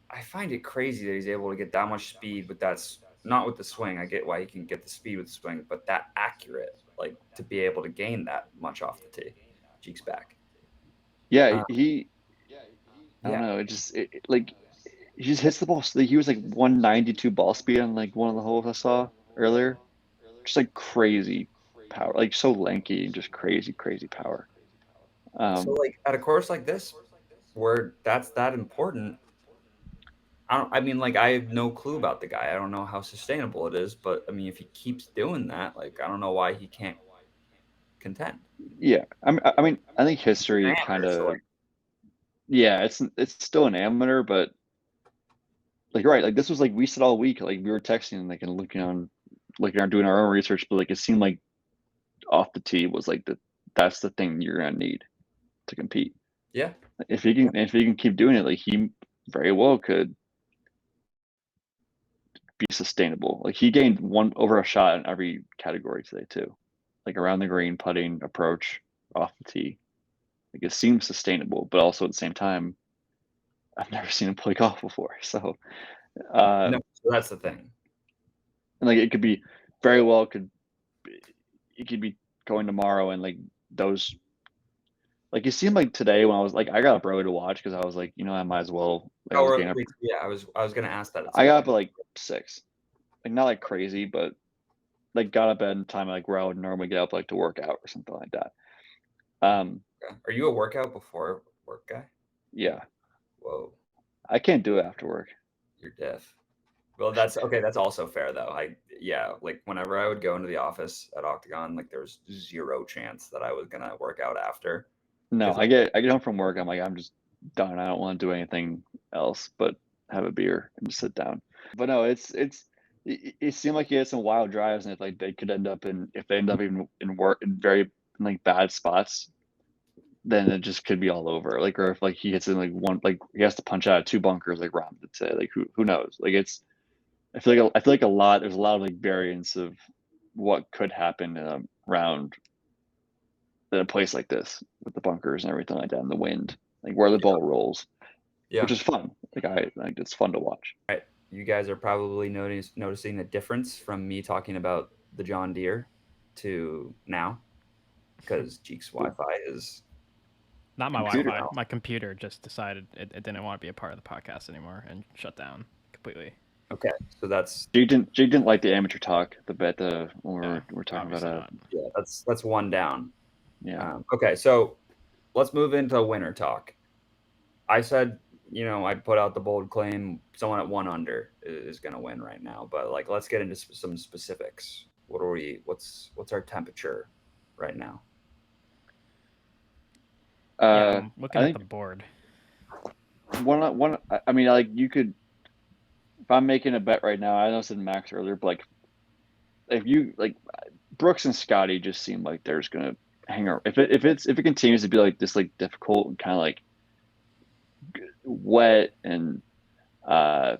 Speaker 1: I find it crazy that he's able to get that much speed with that. Not with the swing. I get why he can get the speed with the swing, but that accurate, like to be able to gain that much off the tee. Jeek's back.
Speaker 5: Yeah, I don't know. Like he just hits the ball. He was like 192 ball speed on like one of the holes I saw earlier. Just like crazy power, like so lanky and just crazy power.
Speaker 1: So like at a course like this, where that's that important, I mean, like I have no clue about the guy. I don't know how sustainable it is, but I mean, if he keeps doing that, like I don't know why he can't contend.
Speaker 5: Yeah, I mean, I think history kind of.
Speaker 1: So
Speaker 5: Yeah, it's still an amateur, but like right, like this was like we said all week, like we were texting like and looking on doing our own research, but like it seemed like off the tee was like that's the thing you're gonna need to compete.
Speaker 1: Yeah.
Speaker 5: If he can keep doing it, like he very well could be sustainable. Like he gained one over a shot in every category today too. Like around the green, putting, approach, off the tee. Like it seems sustainable, but also at the same time, I've never seen him play golf before. So
Speaker 1: no, so that's the thing.
Speaker 5: And like it could be very well it could be going tomorrow and like those like it seemed like today when I was like I got up early to watch because I was like, I might as well like
Speaker 1: I was gonna ask that.
Speaker 5: I got up at like 6. Like not like crazy, but like got up at a time like where I would normally get up like to work out or something like that.
Speaker 1: Are you a workout before work guy?
Speaker 5: Yeah.
Speaker 1: Whoa.
Speaker 5: I can't do it after work.
Speaker 1: You're deaf. Well, that's okay. That's also fair though. Like whenever I would go into the office at Octagon, like there was 0 chance that I was gonna work out after.
Speaker 5: No, I get home from work. I'm like, I'm just done. I don't want to do anything else but have a beer and just sit down. But no, it seemed like he had some wild drives, and if like they could end up if they end up even in very like bad spots, then it just could be all over. Like or if like he hits in like one, like he has to punch out 2 bunkers like Rom did say. Like who knows? Like I feel like there's a lot of like variance of what could happen in a round in a place like this with the bunkers and everything like that and the wind, like where the ball rolls, which is fun. Like it's fun to watch.
Speaker 1: Right. you guys are probably noticing a difference from me talking about the John Deere to now, because Jeek's Wi-Fi is
Speaker 4: not my
Speaker 5: computer.
Speaker 4: Wi-Fi. My computer just decided it didn't want to be a part of the podcast anymore and shut down completely.
Speaker 1: Okay, so that's
Speaker 5: Jake didn't like the amateur talk. When we're talking about
Speaker 1: yeah, that's one down.
Speaker 5: Yeah.
Speaker 1: Okay, so let's move into winner talk. I said, I put out the bold claim, someone at 1 under is going to win right now. But like, let's get into some specifics. What's our temperature right now?
Speaker 4: I'm looking
Speaker 5: I
Speaker 4: at
Speaker 5: think
Speaker 4: the board.
Speaker 5: one. I mean, like you could. If I'm making a bet right now, I know I said Max earlier, but like if you like Brooks and Scotty just seem like there's gonna hang around. If it continues to be like this, like difficult and kind of like wet and kind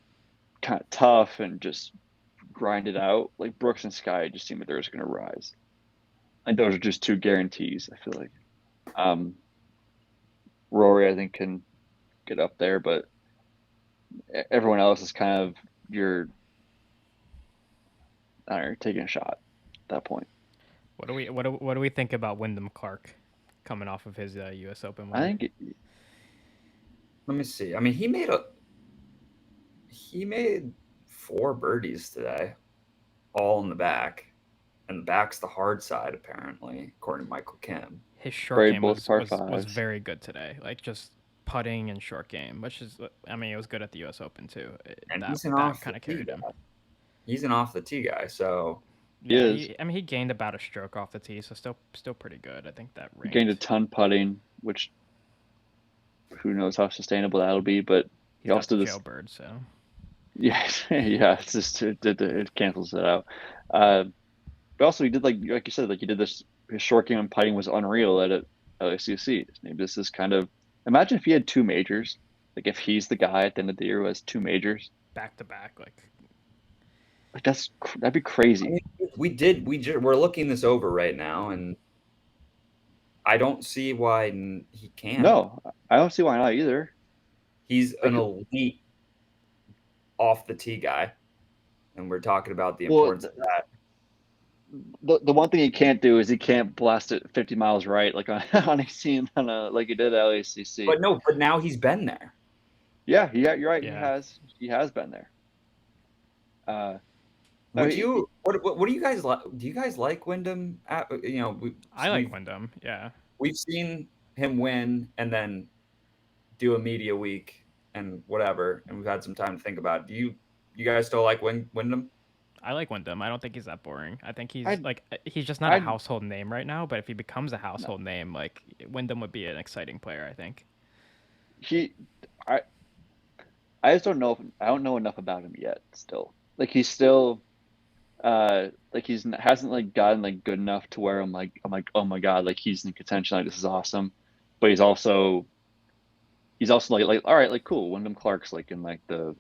Speaker 5: of tough and just grind it out, like Brooks and Scotty just seem like they're just gonna rise. And those are just two guarantees. I feel like Rory, I think, can get up there, but everyone else is kind of I don't know, taking a shot at that point.
Speaker 4: What do we think about Wyndham Clark coming off of his U.S. Open win?
Speaker 5: I think.
Speaker 1: Let me see. I mean, he made 4 birdies today, all in the back, and the back's the hard side apparently, according to Michael Kim.
Speaker 4: His short game was
Speaker 5: fives.
Speaker 4: very good today. Like just putting and short game, which is, I mean, it was good at the U.S. Open too.
Speaker 1: And
Speaker 4: that kind of carried him.
Speaker 1: He's an off the tee guy, so
Speaker 4: yeah. He gained about a stroke off the tee, so still pretty good. I think that ranked.
Speaker 5: Gained a ton putting, which who knows how sustainable that'll be. But he also did
Speaker 4: jailbird, so
Speaker 5: yeah, It's just it cancels it out. But also he did like you said, like he did this. His short game and putting was unreal at LACC. Maybe this is kind of imagine if he had 2 majors. Like if he's the guy at the end of the year who has 2 majors
Speaker 4: back to back, like
Speaker 5: that'd be crazy.
Speaker 1: I mean, we're looking this over right now, and I don't see why he can't.
Speaker 5: No, I don't see why not either.
Speaker 1: He's an elite off the tee guy, and we're talking about the importance of that.
Speaker 5: The one thing he can't do is he can't blast it 50 miles right, like on like he did at LACC.
Speaker 1: But now he's been there.
Speaker 5: Yeah, you're right. Yeah. He has been there.
Speaker 1: What do you guys like? Do you guys like Wyndham?
Speaker 4: I like Wyndham. Yeah,
Speaker 1: we've seen him win and then do a media week and whatever, and we've had some time to think about it. Do you guys still like Wyndham?
Speaker 4: I like Wyndham. I don't think he's that boring. I think he's just not a household name right now. But if he becomes a household name, like Wyndham would be an exciting player. I think.
Speaker 5: I just don't know. I don't know enough about him yet. Still, like he's still, like hasn't like gotten like good enough to where I'm like oh my god, like he's in contention. Like this is awesome, but he's also like all right, like cool. Wyndham Clark's like in the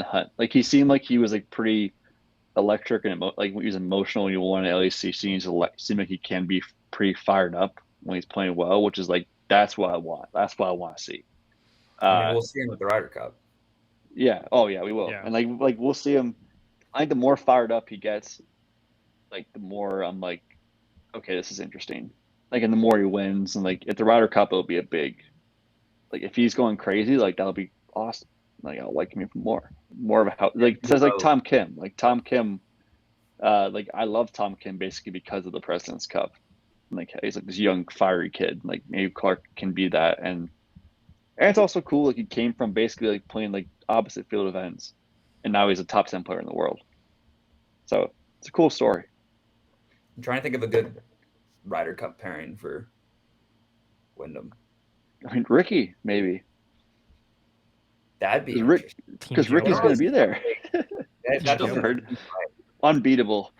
Speaker 5: hunt. Like he seemed like he was like pretty electric and like he was emotional when he won at LACC. He seemed like he can be pretty fired up when he's playing well, which is like that's what I want. That's what I want to see.
Speaker 1: I mean, we'll see him at the Ryder Cup.
Speaker 5: Yeah. Oh yeah, we will. Yeah. And like we'll see him. I think the more fired up he gets, like the more I'm like, okay, this is interesting. Like, and the more he wins, and like at the Ryder Cup, it'll be a big. Like if he's going crazy, like that'll be awesome. Like I'll like him even more of a how like it says like Tom Kim. Like Tom Kim, like I love Tom Kim basically because of the President's Cup. Like he's like this young fiery kid. Like maybe Clark can be that, and it's also cool. Like he came from basically like playing like opposite field events, and now he's a top 10 player in the world. So it's a cool story.
Speaker 1: I'm trying to think of a good Ryder Cup pairing for Wyndham.
Speaker 5: I mean Ricky maybe.
Speaker 1: That'd be
Speaker 5: because Ricky's going to be there.
Speaker 1: Jailbird.
Speaker 5: Unbeatable.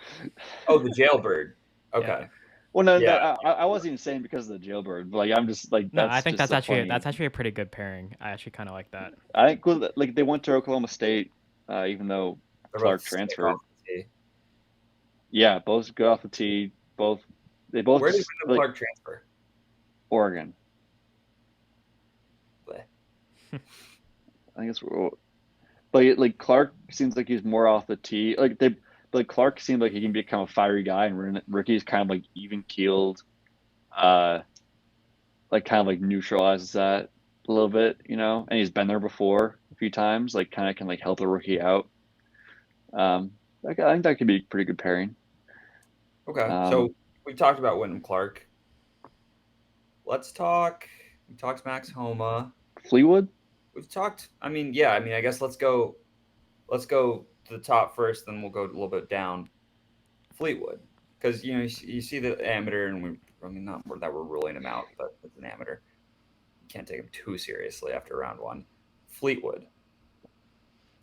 Speaker 1: Oh, the Jailbird. Okay.
Speaker 5: Yeah. Well, no, I wasn't even saying because of the Jailbird. But like I'm just like
Speaker 4: no, I think that's actually a pretty good pairing. I actually kind of like that.
Speaker 5: I think like they went to Oklahoma State, even though Clark transferred. Yeah, both go off the tee. Where did
Speaker 1: Clark transfer?
Speaker 5: Oregon. I think it's But like Clark seems like he's more off the tee. Like Clark seems like he can become a fiery guy, and Ricky's kind of like even keeled, uh, like kind of like neutralizes that a little bit, And he's been there before a few times, like kind of can like help the rookie out. I think that could be a pretty good pairing.
Speaker 1: Okay,
Speaker 5: Um,
Speaker 1: so we talked about Wyndham Clark. Let's talk. We talked Max Homa.
Speaker 5: Fleetwood.
Speaker 1: We've talked. I mean, yeah. I mean, I guess let's go. Let's go to the top first, then we'll go a little bit down. Fleetwood, because you see the amateur, and I mean, not that we're ruling him out, but it's an amateur. You can't take him too seriously after round one. Fleetwood.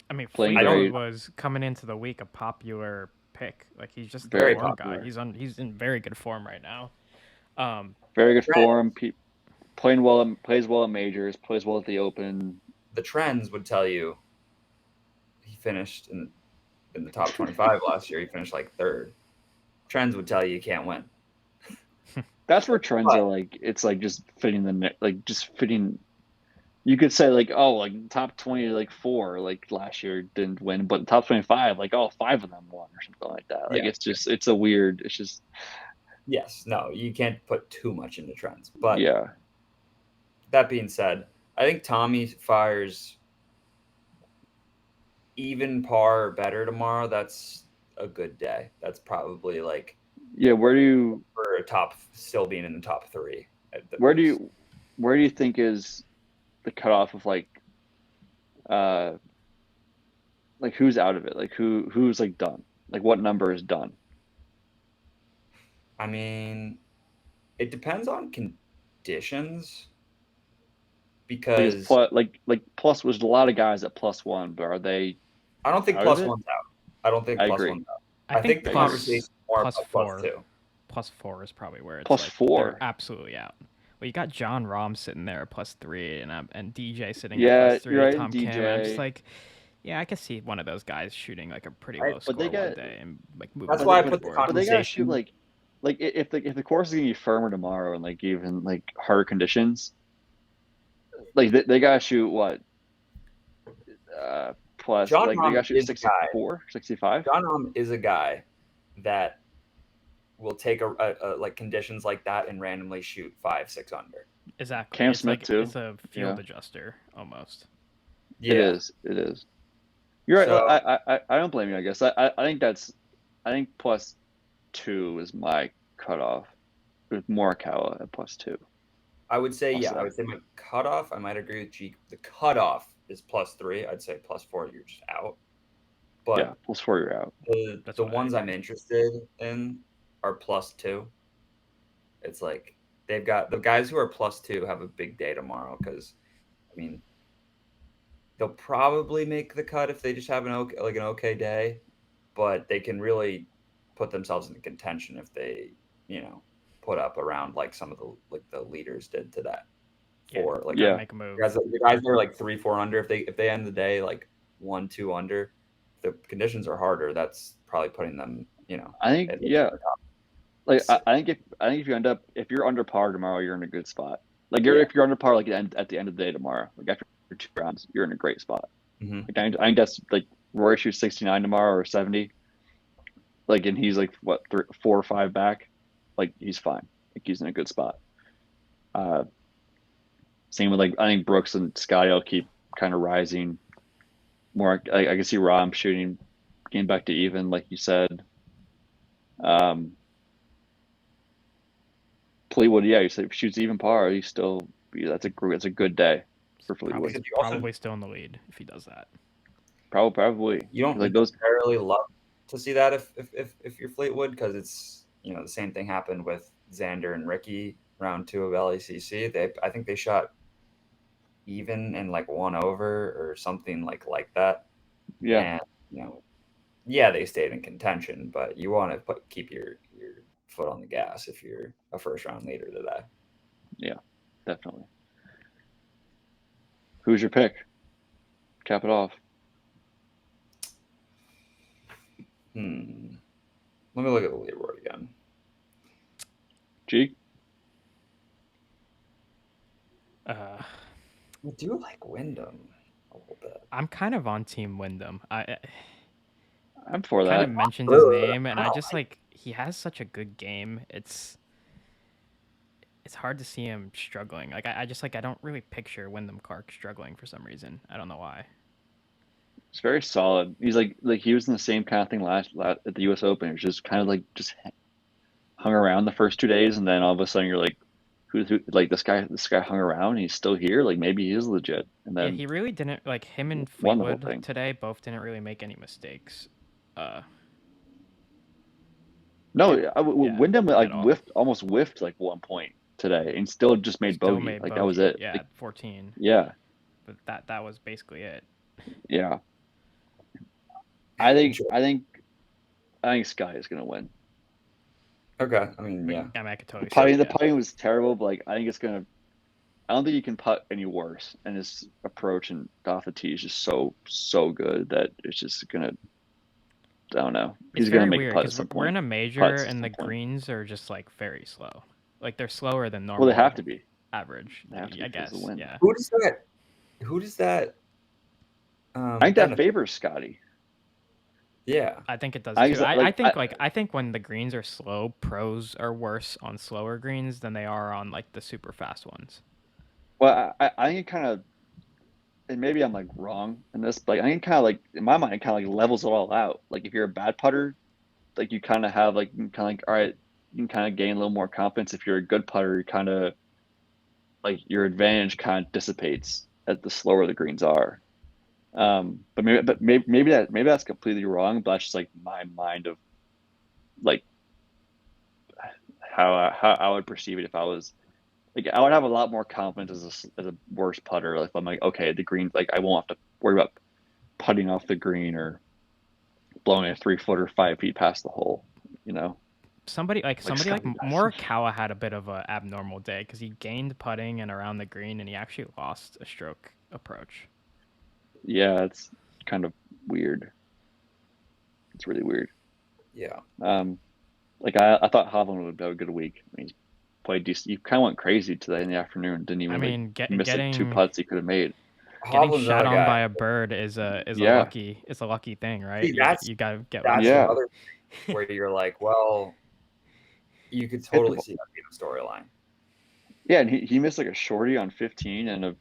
Speaker 4: I mean,
Speaker 5: Playing
Speaker 4: Fleetwood
Speaker 5: great.
Speaker 4: was coming into the week a popular pick. Like he's just the
Speaker 5: Very
Speaker 4: form
Speaker 5: popular.
Speaker 4: guy. He's in very good form right now.
Speaker 5: Very good form. Playing well. Plays well at majors. Plays well at the Open.
Speaker 1: The trends would tell you he finished in the top 25 last year. He finished like third. Trends would tell you can't win.
Speaker 5: That's where trends
Speaker 1: But
Speaker 5: are like. It's like just fitting just fitting. You could say like, oh, like top 20, like four, like last year didn't win, but top 25, like, oh, five of them won or something like that. Like
Speaker 1: yeah,
Speaker 5: it's a weird. It's just
Speaker 1: yes, no, you can't put too much into trends. But
Speaker 5: yeah.
Speaker 1: that being said, I think Tommy fires even par or better tomorrow. That's a good day. That's probably like
Speaker 5: Yeah.
Speaker 1: for a top, still being in the top three at the
Speaker 5: Where do
Speaker 1: most.
Speaker 5: you where do you think is the cutoff of uh like who's out of it? Like who's like done? Like what number is done?
Speaker 1: I mean, it depends on conditions
Speaker 5: Like is
Speaker 1: because
Speaker 5: plus plus was a lot of guys at +1, but are they
Speaker 1: I don't think
Speaker 5: out of
Speaker 1: plus
Speaker 5: it?
Speaker 1: one's out. I don't think
Speaker 5: I
Speaker 1: plus
Speaker 5: agree.
Speaker 1: one's out.
Speaker 4: I
Speaker 1: I think
Speaker 4: think
Speaker 1: the
Speaker 5: I agree.
Speaker 1: conversation is more about plus two.
Speaker 4: plus four is probably where it's
Speaker 5: Plus
Speaker 4: like they're
Speaker 5: four.
Speaker 4: absolutely out. Well, you got John Rahm sitting there at +3, and DJ sitting at
Speaker 5: Yeah, you're
Speaker 4: +3.
Speaker 5: right,
Speaker 4: Tom Kim. I'm just
Speaker 5: DJ.
Speaker 4: like, yeah, I can see one of those guys shooting like a pretty
Speaker 1: I,
Speaker 4: low
Speaker 5: But they
Speaker 4: score one
Speaker 5: get
Speaker 4: day and like moving
Speaker 1: that's
Speaker 4: up
Speaker 1: why
Speaker 4: the
Speaker 1: I
Speaker 5: but
Speaker 1: put the
Speaker 4: leaderboard.
Speaker 5: but they gotta shoot
Speaker 1: conversation.
Speaker 5: like if the course is gonna be firmer tomorrow and like even like harder conditions, like they gotta shoot what plus
Speaker 1: John
Speaker 5: like they
Speaker 1: Rahm
Speaker 5: gotta shoot
Speaker 1: is a guy.
Speaker 5: 64, 65.
Speaker 1: John Rahm is a guy that will take like conditions like that and randomly shoot 5, 6 under.
Speaker 4: Exactly.
Speaker 5: Cam
Speaker 4: It's
Speaker 5: Smith
Speaker 4: like
Speaker 5: too.
Speaker 4: it's a
Speaker 5: Yeah,
Speaker 4: field adjuster almost.
Speaker 5: it
Speaker 1: Yeah.
Speaker 5: is. It is. You're right.
Speaker 1: So
Speaker 5: I don't blame you. I guess I think +2 is my cutoff with Morikawa at +2.
Speaker 1: I would say, yeah, I
Speaker 5: Also,
Speaker 1: would say my cutoff. I might agree with G. The cutoff is +3. I'd say +4, you're just out.
Speaker 5: yeah,
Speaker 1: But
Speaker 5: +4 you're out.
Speaker 4: That's
Speaker 1: the
Speaker 4: what I
Speaker 1: ones I'm
Speaker 4: agree.
Speaker 1: interested in are +2. It's like they've got the guys who are +2 have a big day tomorrow because I mean they'll probably make the cut if they just have an okay day, but they can really put themselves into contention if they put up around like some of the leaders did today.
Speaker 4: Yeah,
Speaker 1: For like
Speaker 4: gotta
Speaker 5: Yeah,
Speaker 4: make a move.
Speaker 1: the guys that are like 3, 4 under, if they end the day like 1, 2 under, if the conditions are harder, that's probably putting them
Speaker 5: I think
Speaker 1: at least
Speaker 5: yeah.
Speaker 1: in the top
Speaker 5: Like
Speaker 1: six.
Speaker 5: I think if you're under par tomorrow, you're in a good spot. Like
Speaker 1: Yeah.
Speaker 5: if you're under par like at the end of the day tomorrow, like after 2 rounds, you're in a great spot.
Speaker 1: Mm-hmm.
Speaker 5: Like I think that's like Rory shoots 69 tomorrow or 70. Like and he's like what 4 or 5 back. Like he's fine. Like he's in a good spot. Uh, Same with like I think Brooks and Scotty will keep kind of rising more. I can see Rahm shooting, getting back to even, like you said. Um, Fleetwood, yeah, you said if he shoots even par, he's still that's a good day for
Speaker 4: Probably
Speaker 5: Fleetwood.
Speaker 1: Because
Speaker 4: probably still in the lead if he does that.
Speaker 5: Probably
Speaker 1: you don't
Speaker 5: like those.
Speaker 1: necessarily love to see that if you're Fleetwood because it's the same thing happened with Xander and Ricky round 2 of LACC. I think they shot even and like 1 over or something like that,
Speaker 5: Yeah,
Speaker 1: and yeah, they stayed in contention, but you want to keep your foot on the gas if you're a first round leader today.
Speaker 5: yeah, definitely. Who's your pick? Cap it off.
Speaker 1: Let me look at the leaderboard again.
Speaker 5: G.
Speaker 4: Uh,
Speaker 1: I do like Wyndham a little bit.
Speaker 4: I'm kind of on Team Wyndham.
Speaker 5: I'm for that.
Speaker 4: Kind of mentioned his name, and I just he has such a good game. It's hard to see him struggling. Like I just I don't really picture Wyndham Clark struggling for some reason. I don't know why.
Speaker 5: It's very solid. He's like he was in the same kind of thing last at the U.S. Open. It was just kind of just hung around the first 2 days, and then all of a sudden you're like, who like this guy hung around and he's still here. Like maybe he is legit. And then
Speaker 4: he really didn't him and
Speaker 5: won the whole
Speaker 4: Fleetwood
Speaker 5: thing
Speaker 4: today. Both didn't really make any mistakes.
Speaker 5: No, Wyndham almost whiffed like 1 point today, and still just made bogey. That was it.
Speaker 4: Yeah, 14.
Speaker 5: Yeah,
Speaker 4: but that was basically it.
Speaker 5: Yeah, I think Sky is gonna win.
Speaker 1: Okay, I mean, yeah.
Speaker 4: I could totally.
Speaker 5: The putting was terrible, but I think it's gonna. I don't think you can putt any worse, and his approach and off the tee is just so good that it's just gonna. I don't know. He's gonna make putt at some point.
Speaker 4: We're in a major, and the greens are just very slow. They're slower than normal.
Speaker 5: Well, they have to be.
Speaker 4: Average, I guess. Yeah.
Speaker 1: Who does that?
Speaker 5: I think that favors Scotty.
Speaker 1: Yeah,
Speaker 4: I think it does too. I think when the greens are slow, pros are worse on slower greens than they are on the super fast ones.
Speaker 5: Well, I think it kind of, and maybe I'm wrong in this, but I think kind of in my mind, it kind of levels it all out. If you're a bad putter, you kind of have all right, you can kind of gain a little more confidence. If you're a good putter, you kind of your advantage kind of dissipates at the slower the greens are. But maybe that's completely wrong. But that's just my mind of how I would perceive it if I was I would have a lot more confidence as a worse putter. If I'm okay, the green, I won't have to worry about putting off the green or blowing a 3-foot 5 feet past the hole.
Speaker 4: Somebody like Morikawa had a bit of an abnormal day because he gained putting and around the green, and he actually lost a stroke approach.
Speaker 5: Yeah, it's kind of weird. It's really weird.
Speaker 1: Yeah.
Speaker 5: I thought Hovland would have a good week. I mean, he's played decent. You kind of went crazy today in the afternoon. Didn't even miss 2 putts he could have made.
Speaker 4: Getting shot on by a bird is a lucky thing, right?
Speaker 1: See,
Speaker 4: you gotta get.
Speaker 1: That's another thing where you're well, you could totally see that being a storyline.
Speaker 5: Yeah, and he missed a shorty on 15 and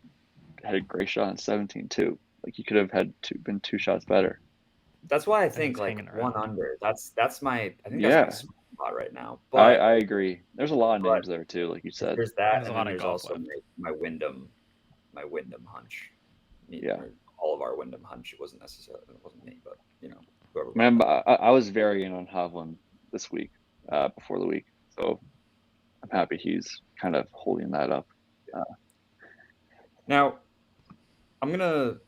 Speaker 5: had a great shot on 17 too. He could have been 2 shots better.
Speaker 1: That's why I think 1 under. That's my. I think that's my spot right now. But
Speaker 5: I agree. There's a lot of names there too, like you said.
Speaker 1: There's that, and there's also my Wyndham hunch.
Speaker 5: Yeah,
Speaker 1: all of our Wyndham hunch. It wasn't me, but whoever.
Speaker 5: Man, I was very in on Hovland this week, before the week, so I'm happy he's kind of holding that up.
Speaker 1: Now, I'm gonna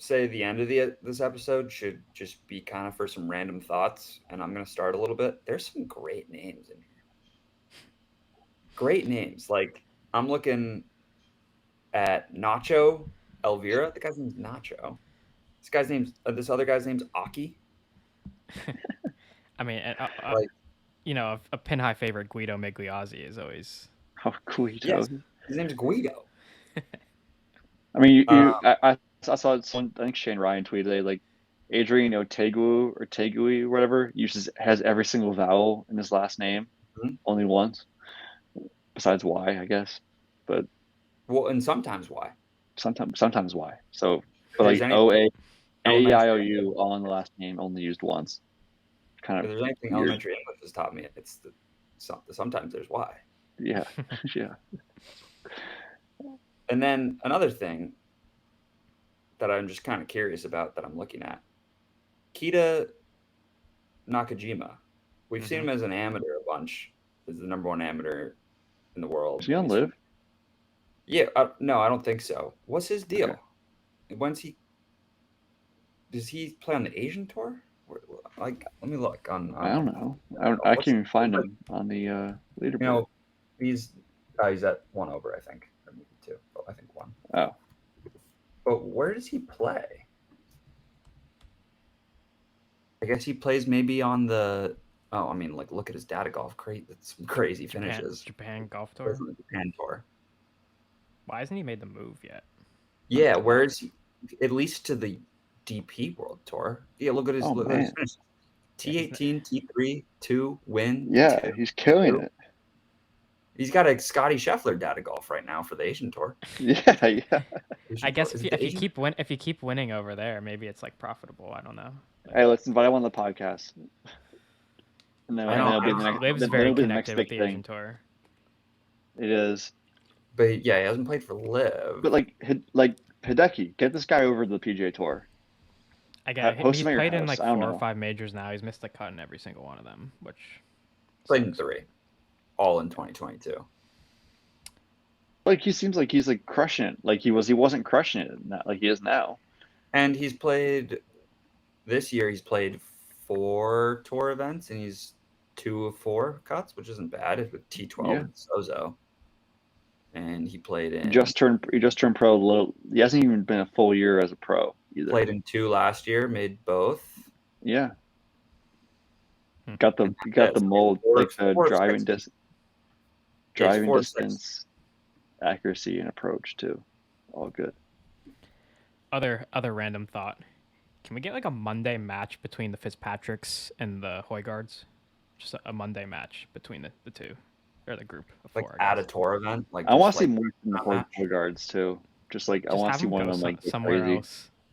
Speaker 1: say the end of this episode should just be kind of for some random thoughts, and I'm gonna start a little bit. There's some great names in here. Great names. I'm looking at Nacho Elvira. The guy's name's Nacho. This other guy's name's Aki.
Speaker 4: I mean, a pin high favorite, Guido Migliozzi, is always.
Speaker 5: Oh, Guido.
Speaker 1: Yes, his name's Guido.
Speaker 5: I mean, I saw someone. I think Shane Ryan tweeted today, Adrian Otegui or Tegui or whatever has every single vowel in his last name, only once, besides Y, I guess. But
Speaker 1: and sometimes Y.
Speaker 5: Sometimes Y. So, but O-A-E-I-O-U all in the last name, only used once. Kind of.
Speaker 1: If there's anything weird. Elementary English has taught me, it's sometimes there's Y.
Speaker 5: Yeah, yeah.
Speaker 1: And then another thing that I'm just kind of curious about that I'm looking at, Kita Nakajima. We've seen him as an amateur a bunch. Is the number 1 amateur in the world.
Speaker 5: Is he on LIV?
Speaker 1: Yeah, no, I don't think so. What's his deal? Okay. Does he play on the Asian tour? Let me look on.
Speaker 5: I don't know. I can't even find him on the leaderboard.
Speaker 1: He's at 1 over, I think, or maybe 2. But I think 1.
Speaker 5: Oh.
Speaker 1: But where does he play? I guess he plays maybe on the. Oh, I mean, look at his data golf. That's some crazy finishes.
Speaker 4: Japan Golf Tour.
Speaker 1: Japan Tour.
Speaker 4: Why hasn't he made the move yet?
Speaker 1: Yeah, where is he? at least to the DP World Tour. Yeah, look at his finish. T18, T3, 2, win.
Speaker 5: Yeah,
Speaker 1: 2,
Speaker 5: he's killing
Speaker 1: 2.
Speaker 5: it.
Speaker 1: He's got a Scotty Scheffler data golf right now for the Asian Tour.
Speaker 5: Yeah.
Speaker 4: I guess if you keep winning over there, maybe it's like profitable. I don't know.
Speaker 5: Hey, let's invite him on the podcast. And then it'll be the next big thing.
Speaker 4: Asian Tour.
Speaker 5: It is.
Speaker 1: But yeah, he hasn't played for Liv.
Speaker 5: But like Hideki, get this guy over to the PGA Tour.
Speaker 4: I get it. He's played in like 4 or 5 majors now. He's missed the cut in every single one of them, which
Speaker 1: played in 3, all in 2022.
Speaker 5: Like he seems like he's like crushing it. Like he wasn't crushing it like he is now.
Speaker 1: And he's played this year. He's played 4 tour events, and he's 2 of 4 cuts, which isn't bad. With T12 and Sozo. And he played in.
Speaker 5: He just turned pro. He hasn't even been a full year as a pro either.
Speaker 1: Played in 2 last year. Made both.
Speaker 5: Yeah. Got the mold, like the driving distance, accuracy, and approach too. All good.
Speaker 4: Other random thought. Can we get like a Monday match between the Fitzpatricks and the Højgaards? Just a Monday match between the two, or the group of 4.
Speaker 1: At a tour event. Like
Speaker 5: I want to see more from the Højgaards too. Just I want to see one of them like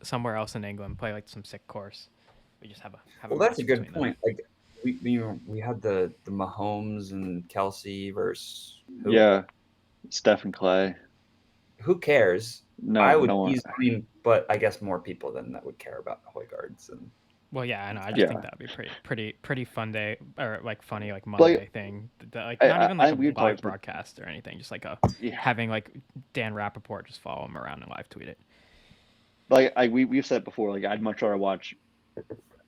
Speaker 4: somewhere else in England, play like some sick course. We just have a.
Speaker 1: Well, that's a good point. Like we had the Mahomes and Kelsey versus
Speaker 5: who? Yeah, Steph and Clay.
Speaker 1: Who cares?
Speaker 5: No,
Speaker 1: I would
Speaker 5: no one.
Speaker 1: But I guess more people than that would care about Højgaards. And
Speaker 4: well, yeah, I know. I just think that'd be pretty fun day, or like funny like Monday thing. Like not even like a live broadcast or anything. Just like having like Dan Rappaport just follow him around and live tweet it.
Speaker 5: Like we've said before, like I'd much rather watch.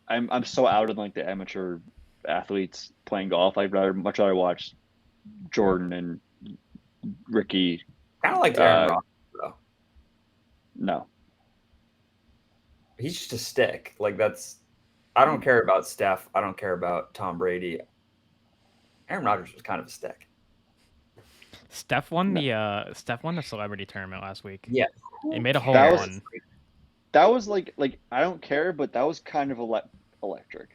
Speaker 5: I'm so out of like the amateur athletes playing golf. I'd much rather watch Jordan and Ricky.
Speaker 1: Kind of like Aaron Rodgers, though.
Speaker 5: No,
Speaker 1: he's just a stick. Like that's. I don't care about Steph. I don't care about Tom Brady. Aaron Rodgers was kind of a stick.
Speaker 4: Steph won the celebrity tournament last week.
Speaker 1: Yeah,
Speaker 4: he made a hole in one.
Speaker 5: That was like I don't care, but that was kind of electric.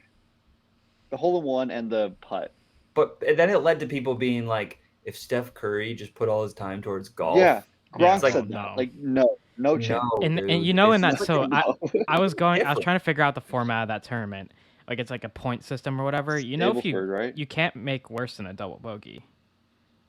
Speaker 5: The hole in one and the putt.
Speaker 1: But then it led to people being like, if Steph Curry just put all his time towards golf.
Speaker 5: Yeah, Gronk said that. Like no chance.
Speaker 4: And you know, in that, so I was trying to figure out the format of that tournament. Like it's like a point system or whatever. You know, if you can't make worse than a double bogey.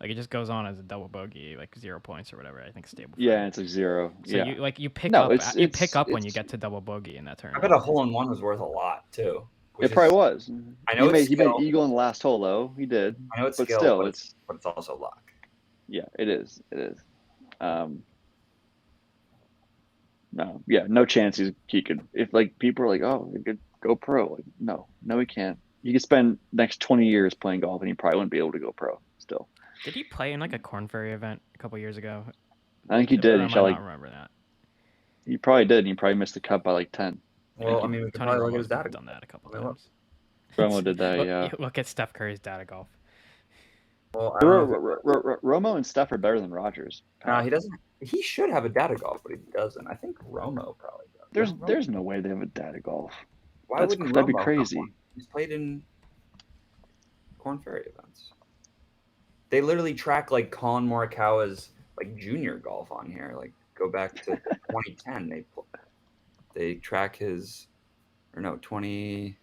Speaker 4: Like it just goes on as a double bogey, like 0 points or whatever. I think stable.
Speaker 5: Yeah, it's like 0.
Speaker 4: So you pick up when you get to double bogey in that tournament.
Speaker 1: I bet a hole in one was worth a lot too.
Speaker 5: It probably was.
Speaker 1: I know
Speaker 5: he made eagle in the last hole though. He did.
Speaker 1: I know it's
Speaker 5: but
Speaker 1: skill,
Speaker 5: still,
Speaker 1: but it's also luck.
Speaker 5: Yeah, it is. It is. No chance he could. If like people are like, oh, he could go pro. Like, no, he can't. He could spend next 20 years playing golf, and he probably wouldn't be able to go pro still.
Speaker 4: Did he play in like a Corn Ferry event a couple years ago?
Speaker 5: I think he did.
Speaker 4: I might not remember that.
Speaker 5: He probably did. And he probably missed the cut by like 10.
Speaker 1: Well, I mean, we could probably look at his data.
Speaker 4: Done that a couple times.
Speaker 5: Romo did that. Yeah.
Speaker 4: Look at Steph Curry's data golf.
Speaker 5: Well, Romo and Steph are better than Rodgers.
Speaker 1: He doesn't. He should have a data golf, but he doesn't. I think Romo probably does.
Speaker 5: There's no way they have a data golf.
Speaker 1: Why wouldn't
Speaker 5: that'd be crazy?
Speaker 1: He's played in Corn Ferry events. They literally track like Colin Morikawa's like junior golf on here. Like go back to 2010. They track his, or no, 2011.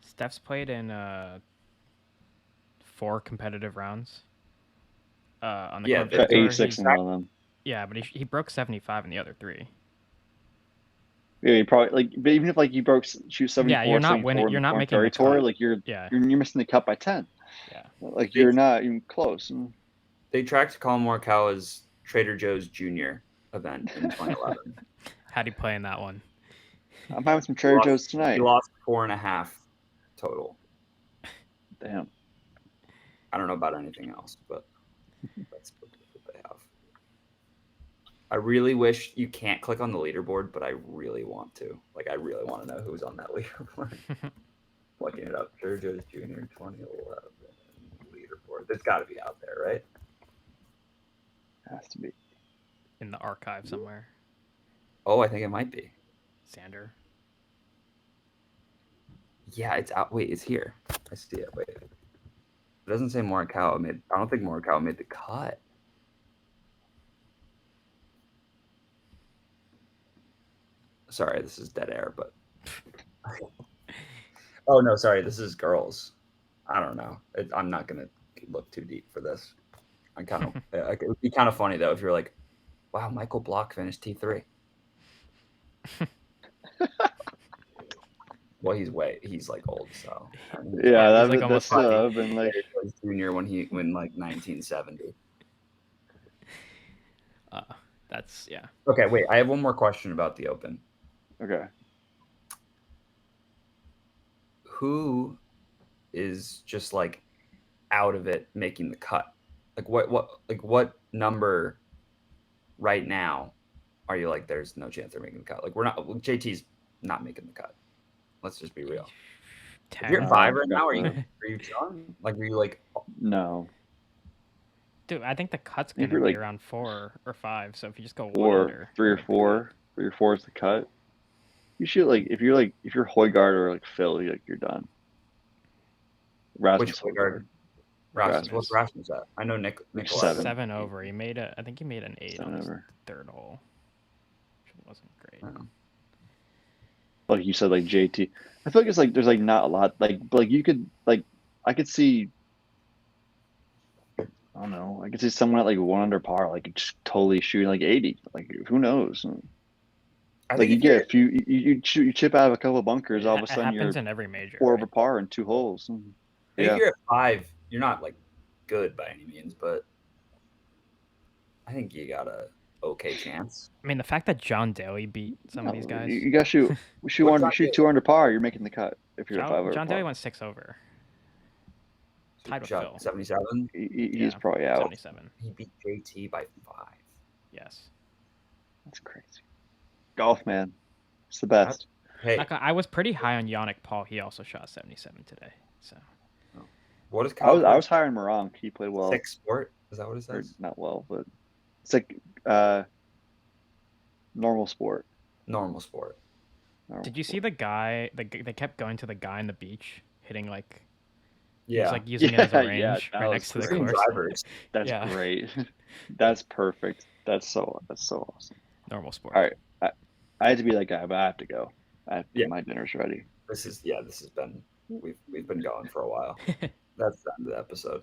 Speaker 4: Steph's played in 4 competitive rounds. On the
Speaker 5: 86 in one of them.
Speaker 4: Yeah, but he broke 75 in the other 3.
Speaker 5: Yeah, you probably but even if you shoot 74.
Speaker 4: Yeah, you're not winning. You're not making the
Speaker 5: tour. Like you're missing the cut by 10.
Speaker 4: Yeah,
Speaker 5: like you're not even close.
Speaker 1: They tracked Colin Morikawa's Trader Joe's Junior event in 2011.
Speaker 4: How'd he play in that one?
Speaker 5: I'm having some Trader Joe's tonight.
Speaker 1: He lost 4.5 total.
Speaker 5: Damn.
Speaker 1: I don't know about anything else, but that's what they have. I really wish you can't click on the leaderboard, but I really want to. Like, I really want to know who's on that leaderboard. Looking it up. Trader Joe's Junior 2011 leaderboard. It's got to be out there, right?
Speaker 5: Has to be
Speaker 4: in the archive somewhere.
Speaker 1: Oh, I think it might be.
Speaker 4: Sander.
Speaker 1: Yeah, it's out. Wait, it's here. I see it. Wait. It doesn't say Morikawa made. I don't think Morikawa made the cut. Sorry, this is dead air, but. Oh no, sorry. This is girls. I don't know. I'm not gonna look too deep for this. I kind of. It would be kind of funny though if you're like, "Wow, Michael Block finished T3." Well, he's like old, so
Speaker 5: yeah,
Speaker 4: he's like
Speaker 5: that's been like
Speaker 1: junior when 1970.
Speaker 4: That's yeah.
Speaker 1: Okay, wait. I have one more question about the Open.
Speaker 5: Okay.
Speaker 1: Who is just like out of it making the cut? Like what number right now are you like? There's no chance they're making the cut. Like JT's not making the cut. Let's just be real. If you're at 5 right now, are you chilling? Like, are you like?
Speaker 5: No.
Speaker 4: Dude, I think the cut's gonna be like around 4 or 5. So if you just go
Speaker 5: 4,
Speaker 4: under,
Speaker 5: 3 or 4, 3 or 4 is the cut. You should if you're Højgaard or like Phil, you're done. Rasmus.
Speaker 1: Which Højgaard? Rasmus. What's Rasmus at? I know Nick.
Speaker 4: 7 over. I think he made an 8 on his third hole. Which wasn't great.
Speaker 5: Like you said, like JT. I feel like it's like there's like not a lot. But like you could I could see. I don't know. I could see someone at like 1 under par, like just totally shooting like 80. Like who knows? Like you get a few, you chip out of a couple of bunkers, all of a sudden you're
Speaker 4: in every major,
Speaker 5: 4 over par in 2 holes.
Speaker 1: If you're at 5, you're not like good by any means, but I think you got a okay chance.
Speaker 4: I mean, the fact that John Daly beat some of these guys.
Speaker 5: You got to shoot 2 under par. You're making the cut if you're at 5 over.
Speaker 4: John Daly went 6 over. Tied with Phil.
Speaker 1: 77.
Speaker 5: He's probably out.
Speaker 4: 77.
Speaker 1: He beat JT by 5.
Speaker 4: Yes.
Speaker 5: That's crazy. Golf, man. It's the best.
Speaker 1: Hey,
Speaker 4: I was pretty high on Yannick Paul. He also shot 77 today. So.
Speaker 1: What is
Speaker 5: I was higher on Moronk. He played well.
Speaker 1: 6 sport? Is that what it says?
Speaker 5: Not well, but it's like normal sport.
Speaker 1: Normal sport.
Speaker 4: Did you see the guy? They kept going to the guy on the beach, hitting like.
Speaker 1: Yeah.
Speaker 4: He's like using it as a range right next to the course.
Speaker 1: Drivers.
Speaker 5: That's great. That's perfect. That's so awesome.
Speaker 4: Normal sport.
Speaker 5: All right, I had to be that guy, but I have to go. My dinner's ready.
Speaker 1: This has been we've been going for a while. That's the end of the episode.